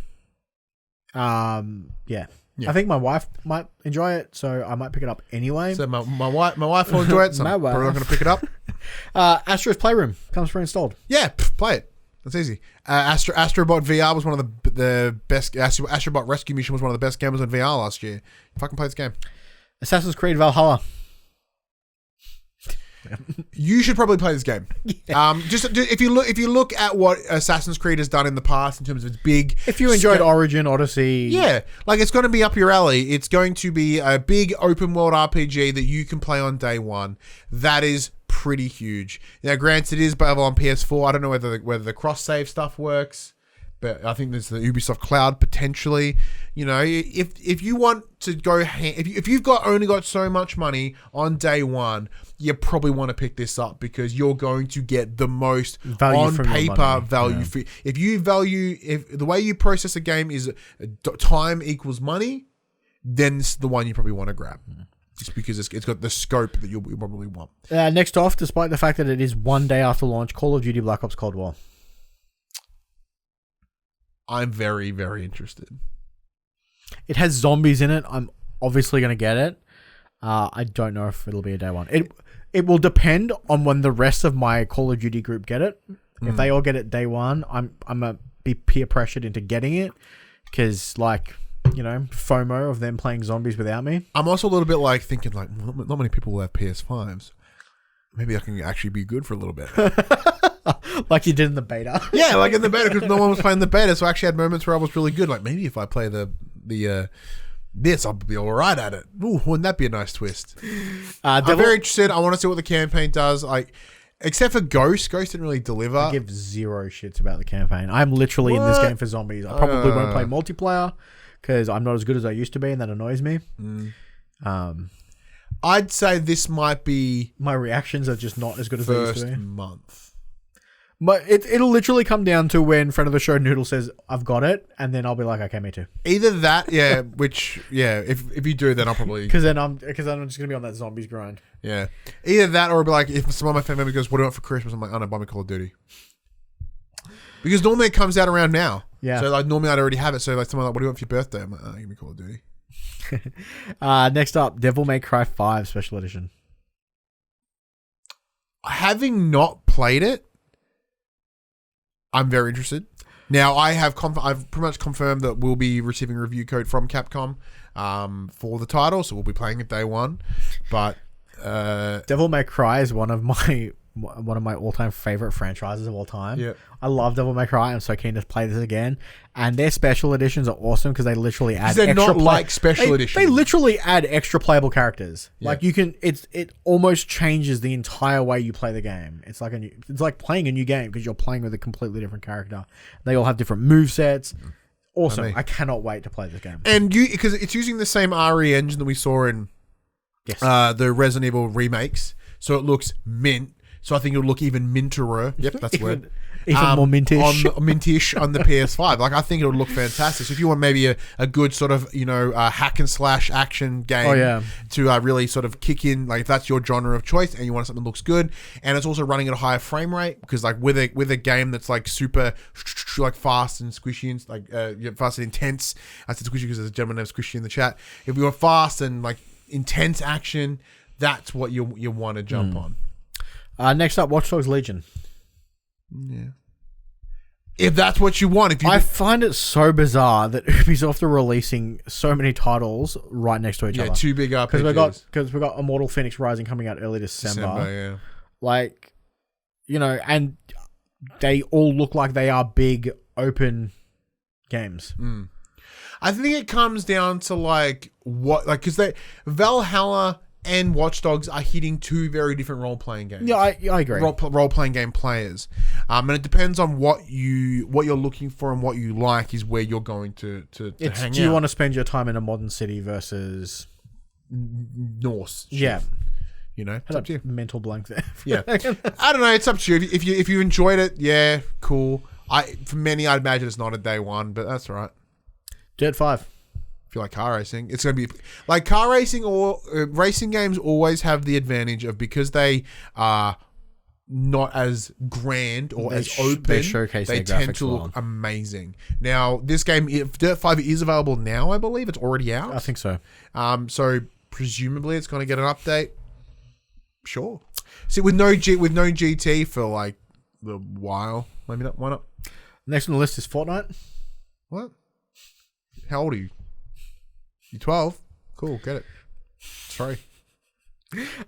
Yeah. I think my wife might enjoy it, so I might pick it up anyway. So my wife will enjoy it, so I'm probably not going to pick it up. Astro's Playroom comes pre-installed. Yeah, play it. That's easy. Astrobot VR was one of the best. Astrobot Rescue Mission was one of the best games on VR last year. Fucking play this game. Assassin's Creed Valhalla. You should probably play this game. Yeah. Just if you look at what Assassin's Creed has done in the past in terms of its big. If you enjoyed Origin, Odyssey, yeah, like it's going to be up your alley. It's going to be a big open world RPG that you can play on day one. That is pretty huge. Now, granted, it is available on PS4. I don't know whether the cross save stuff works. But I think there's the Ubisoft Cloud potentially. You know, if you want to go, if you've only got so much money on day one, you probably want to pick this up because you're going to get the most value on paper value. Yeah. If the way you process a game is time equals money, then it's the one you probably want to grab. Just because it's got the scope that you'll probably want. Next off, despite the fact that it is one day after launch, Call of Duty Black Ops Cold War. I'm very, very interested. It has zombies in it. I'm obviously going to get it. I don't know if it'll be a day one. It will depend on when the rest of my Call of Duty group get it. If they all get it day one, I'm going to be peer pressured into getting it because, like, you know, FOMO of them playing zombies without me. I'm also a little bit like thinking like not many people will have PS5s. Maybe I can actually be good for a little bit. Like you did in the beta. Yeah, like in the beta because no one was playing the beta, so I actually had moments where I was really good. Like maybe if I play this, I'll be all right at it. Ooh, wouldn't that be a nice twist? I'm very interested. I want to see what the campaign does. Like, except for Ghost didn't really deliver. I give zero shits about the campaign. I'm literally in this game for zombies. I probably won't play multiplayer because I'm not as good as I used to be, and that annoys me. I'd say this might be my reactions are just not as good as they used to be. First month. But it'll literally come down to when friend of the show Noodle says I've got it, and then I'll be like, okay, me too. Either that, yeah. If you do, then I'll probably because then I'm just gonna be on that zombies grind. Yeah, either that or it'll be like if some of my family members goes, "What do you want for Christmas?" I'm like, "Oh no, buy me Call of Duty." Because normally it comes out around now. Yeah. So like normally I'd already have it. So like someone like, "What do you want for your birthday?" I'm like, "Oh, give me Call of Duty." Next up, Devil May Cry 5 Special Edition. Having not played it, I'm very interested. Now, I've pretty much confirmed that we'll be receiving a review code from Capcom for the title, so we'll be playing it day one. But Devil May Cry is one of my all-time favorite franchises of all time. Yeah. I love Devil May Cry. I'm so keen to play this again. And their special editions are awesome because they literally add they're not like special editions. They literally add extra playable characters. Yeah. Like you can, it almost changes the entire way you play the game. It's like playing a new game because you're playing with a completely different character. They all have different movesets. Awesome. I cannot wait to play this game. And because it's using the same RE engine that we saw in the Resident Evil remakes, so it looks mint. So I think it'll look even minterer. Yep, that's the word. Even more mintish. Mintish on the PS5. Like, I think it'll look fantastic. So if you want maybe a good sort of, hack and slash action game to really sort of kick in, like if that's your genre of choice and you want something that looks good, and it's also running at a higher frame rate, because like with a game that's like super like fast and squishy and like fast and intense. I said squishy because there's a gentleman named Squishy in the chat. If you want fast and like intense action, that's what you want to jump on. Next up, Watch Dogs Legion. Yeah. If that's what you want. I find it so bizarre that Ubisoft are releasing so many titles right next to each other. Yeah, two big RPGs. Because we got Immortal Phoenix Rising coming out early December. Yeah. Like, and they all look like they are big open games. I think it comes down to because Valhalla and Watch Dogs are hitting two very different role-playing games. Yeah, I agree. Role-playing game players, and it depends on what you're looking for and what you like is where you're going to hang Do you out. want to spend your time in a modern city versus Norse? Yeah. You know, it's up to you. Mental blank there. Yeah, I don't know. It's up to you. If you enjoyed it, yeah, cool. For many, I'd imagine it's not a day one, but that's all right. Dirt 5. If you like car racing, it's going to be like car racing or racing games always have the advantage of because they are not as grand or as open. They showcase They their tend graphics to look well. amazing. Now, this game, if Dirt 5 is available now, I believe it's already out. I think so. So presumably it's going to get an update. Sure. See, with no GT for like the while, maybe not. Why not? Next on the list is Fortnite. What? How old are you? You 12? Cool, get it. Sorry.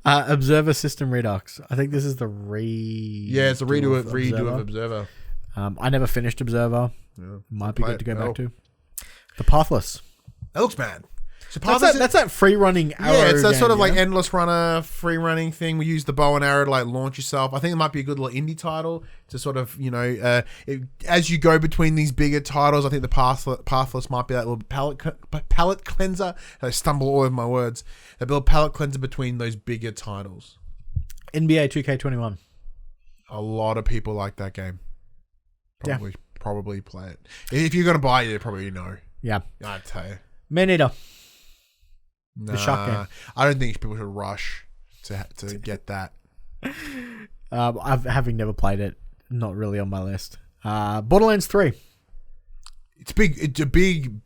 Observer System Redux. I think this is the Yeah, it's a redo of Observer. I never finished Observer. Yeah. Might be good to go back to. The Pathless. That looks bad. So That's that free running arrow. Yeah, it's that game, sort of like endless runner, free running thing. We use the bow and arrow to like launch yourself. I think it might be a good little indie title to sort of, as you go between these bigger titles, I think the Pathless might be that little palette cleanser. I stumble all over my words. A little palette cleanser between those bigger titles. NBA 2K21. A lot of people like that game. Probably play it. If you're going to buy it, you probably know. Yeah. I'd tell you. Man-Eater. Nah, shark game. I don't think people should rush to get that. Having never played it, not really on my list. Borderlands 3. It's big. It's a big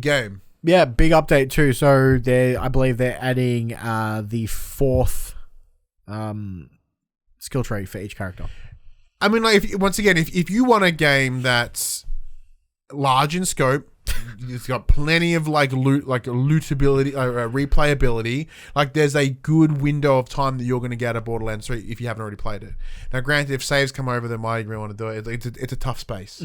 game. Yeah, big update too. So I believe they're adding the 4th skill tree for each character. I mean, like if you want a game that's large in scope, it's got plenty of lootability, replayability. Like there's a good window of time that you're going to get at Borderlands 3 if you haven't already played it. Now, granted, if saves come over, then why do you really want to do it? It's a tough space.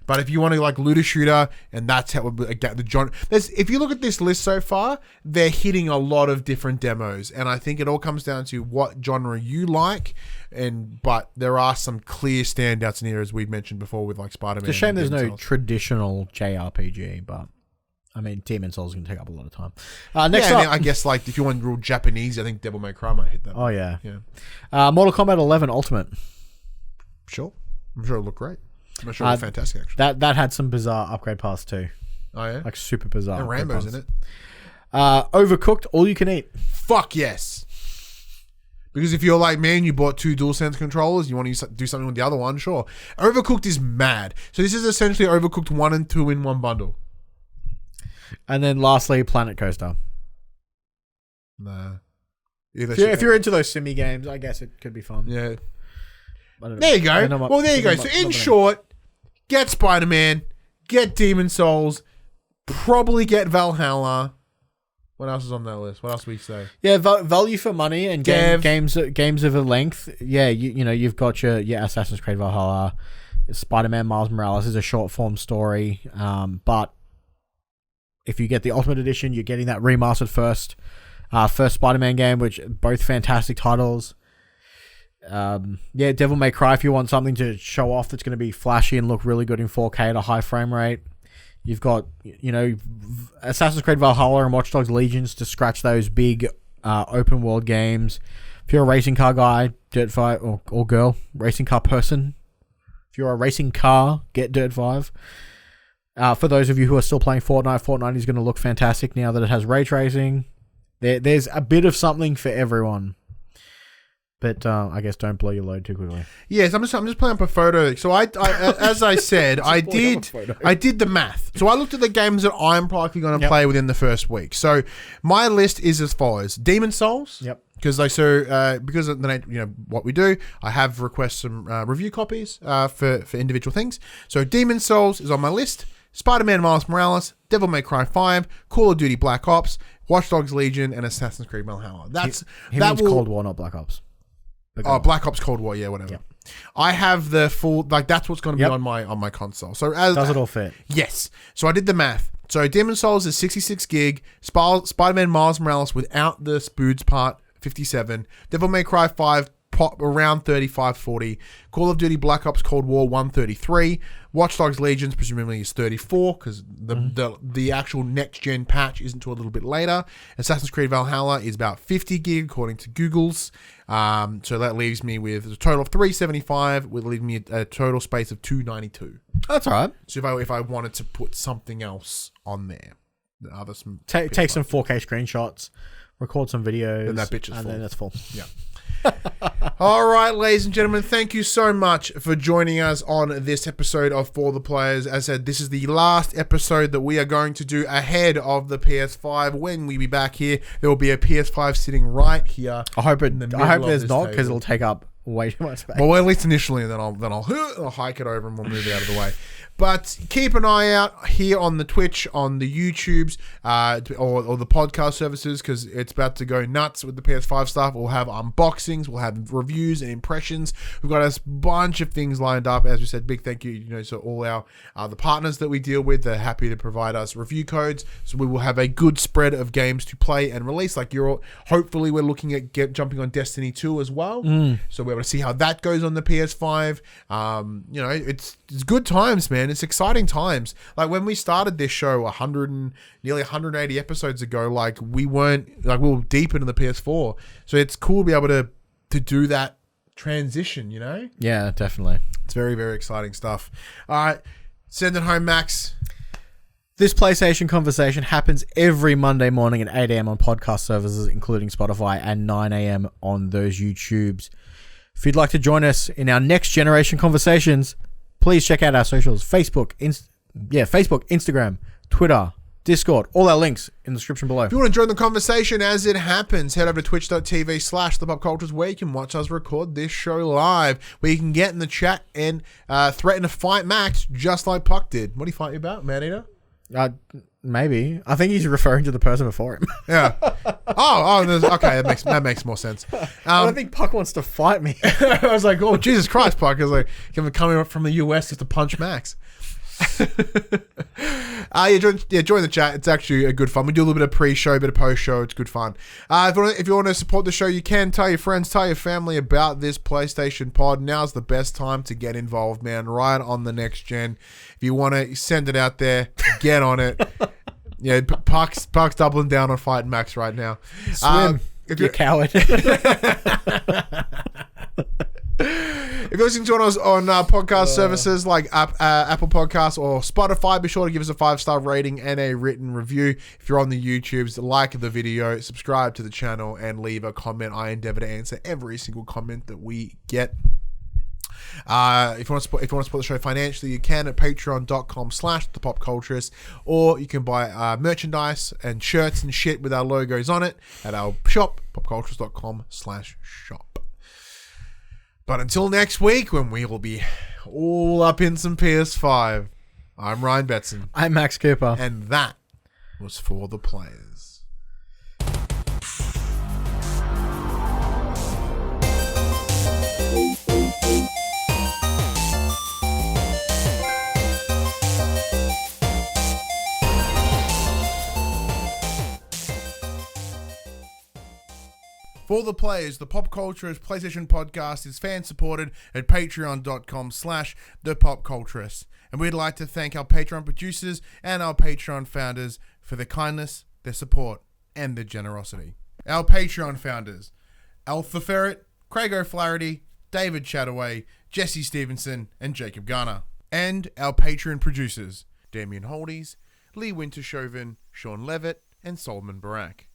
But if you want to like loot a shooter, and that's how the genre. If you look at this list so far, they're hitting a lot of different demos, and I think it all comes down to what genre you like. But there are some clear standouts in here, as we've mentioned before, with like Spider-Man. It's a shame there's no traditional JRPG, but I mean, Demon Souls can take up a lot of time. Next up, I guess like if you want real Japanese, I think Devil May Cry might hit that. Oh yeah. Mortal Kombat 11 Ultimate. Sure, I'm sure it'll look great. I'm sure it'll look fantastic. Actually, that had some bizarre upgrade paths too. Oh yeah, like super bizarre. And Rambo's in it. Overcooked, all you can eat. Fuck yes. Because if you're like, man, you bought 2 DualSense controllers, you want to do something with the other one, sure. Overcooked is mad. So this is essentially Overcooked 1 and 2 in one bundle. And then lastly, Planet Coaster. Nah. If you're into those simmy games, I guess it could be fun. Yeah. There you go. Well, there you go. So in short, get Spider-Man, get Demon Souls, probably get Valhalla. What else is on that list? What else do we say? Yeah, value for money and games of a length. Yeah, you've got your Assassin's Creed Valhalla, Spider-Man Miles Morales is a short form story. But if you get the Ultimate Edition, you're getting that remastered first Spider-Man game, which both fantastic titles. Devil May Cry if you want something to show off that's going to be flashy and look really good in 4K at a high frame rate. You've got, Assassin's Creed Valhalla and Watch Dogs Legions to scratch those big open world games. If you're a racing car guy, Dirt 5, or girl, racing car person. If you're a racing car, get Dirt 5. For those of you who are still playing Fortnite is going to look fantastic now that it has ray tracing. There's a bit of something for everyone. But I guess don't blow your load too quickly. Yes, I'm just playing up a photo. So I as I said, I did the math. So I looked at the games that I'm likely going to play within the first week. So my list is as follows: Demon Souls. Yep. Because of the what we do, I have requests some review copies for individual things. So Demon Souls is on my list. Spider-Man Miles Morales, Devil May Cry 5, Call of Duty Black Ops, Watch Dogs Legion, and Assassin's Creed Valhalla. Means Cold War, not Black Ops. Black Ops Cold War, yeah, whatever. Yep. I have the full, that's what's going to be on my console. So does it all fit? Yes. So I did the math. So Demon's Souls is 66 gig. Spider-Man Miles Morales without the Spoods part, 57. Devil May Cry 5, around 35, 40. Call of Duty Black Ops Cold War 133. Watch Dogs Legions presumably is 34 because the actual next gen patch isn't until a little bit later. Assassin's Creed Valhalla is about 50 gig according to Google's. So that leaves me with a total of 375, with leaving me a total space of 292. That's all right. So if I wanted to put something else on there, take some 4K screenshots, record some videos, and that bitch is full. Then that's full. Yeah. All right, ladies and gentlemen, thank you so much for joining us on this episode of For the Players. As I said, this is the last episode that we are going to do ahead of the PS5. When we be back here, there will be a PS5 sitting right here. I hope there's not, because it'll take up way too much space. Well, at least initially, and then I'll hike it over and we'll move it out of the way. But keep an eye out here on the Twitch, on the YouTubes, or the podcast services, because it's about to go nuts with the PS5 stuff. We'll have unboxings, we'll have reviews and impressions. We've got a bunch of things lined up. As we said, big thank you, to all our the partners that we deal with. They're happy to provide us review codes, so we will have a good spread of games to play and release. Like hopefully we're looking at jumping on Destiny 2 as well, so we're able to see how that goes on the PS5. It's good times, man. It's exciting times. Like when we started this show nearly 180 episodes ago, we were deep into the PS4. So it's cool to be able to do that transition, Yeah, definitely. It's very, very exciting stuff. All right. Send it home, Max. This PlayStation conversation happens every Monday morning at 8 a.m. on podcast services, including Spotify, and 9 a.m. on those YouTubes. If you'd like to join us in our next generation conversations, please check out our socials. Facebook, Instagram, Twitter, Discord. All our links in the description below. If you want to join the conversation as it happens, head over to twitch.tv/thepopcultures, where you can watch us record this show live, where you can get in the chat and threaten to fight Max, just like Puck did. What do you fight you about, Maneater? Maybe. I think he's referring to the person before him. Yeah. Okay, that makes more sense. I don't think Puck wants to fight me. I was like, oh, Jesus Christ, Puck. I was like, coming up from the US just to punch Max. Join the chat. It's actually a good fun. We do a little bit of pre-show, a bit of post-show. It's good fun. If you want to support the show, you can. Tell your friends, tell your family about this PlayStation pod. Now's the best time to get involved, man. Right on the next gen. If you want to send it out there, get on it. Yeah, Puck's doubling down on fighting Max right now. Swim, you coward. If you're listening to us on podcast services like Apple Podcasts or Spotify, be sure to give us a 5-star rating and a written review. If you're on the YouTubes, like the video, subscribe to the channel, and leave a comment. I endeavor to answer every single comment that we get. If you want to support the show financially, you can at patreon.com/thepopculturist, or you can buy merchandise and shirts and shit with our logos on it at our shop, popculturist.com/shop. But until next week, when we will be all up in some PS5, I'm Ryan Betson. I'm Max Cooper. And that was For the Players. For the Players, the Pop Culturist PlayStation podcast is fan-supported at patreon.com/thepopculturist. And we'd like to thank our Patreon producers and our Patreon founders for their kindness, their support, and their generosity. Our Patreon founders: Alpha Ferret, Craig O'Flaherty, David Chataway, Jesse Stevenson, and Jacob Garner. And our Patreon producers: Damien Holdies, Lee Wintershoven, Sean Levitt, and Solomon Barak.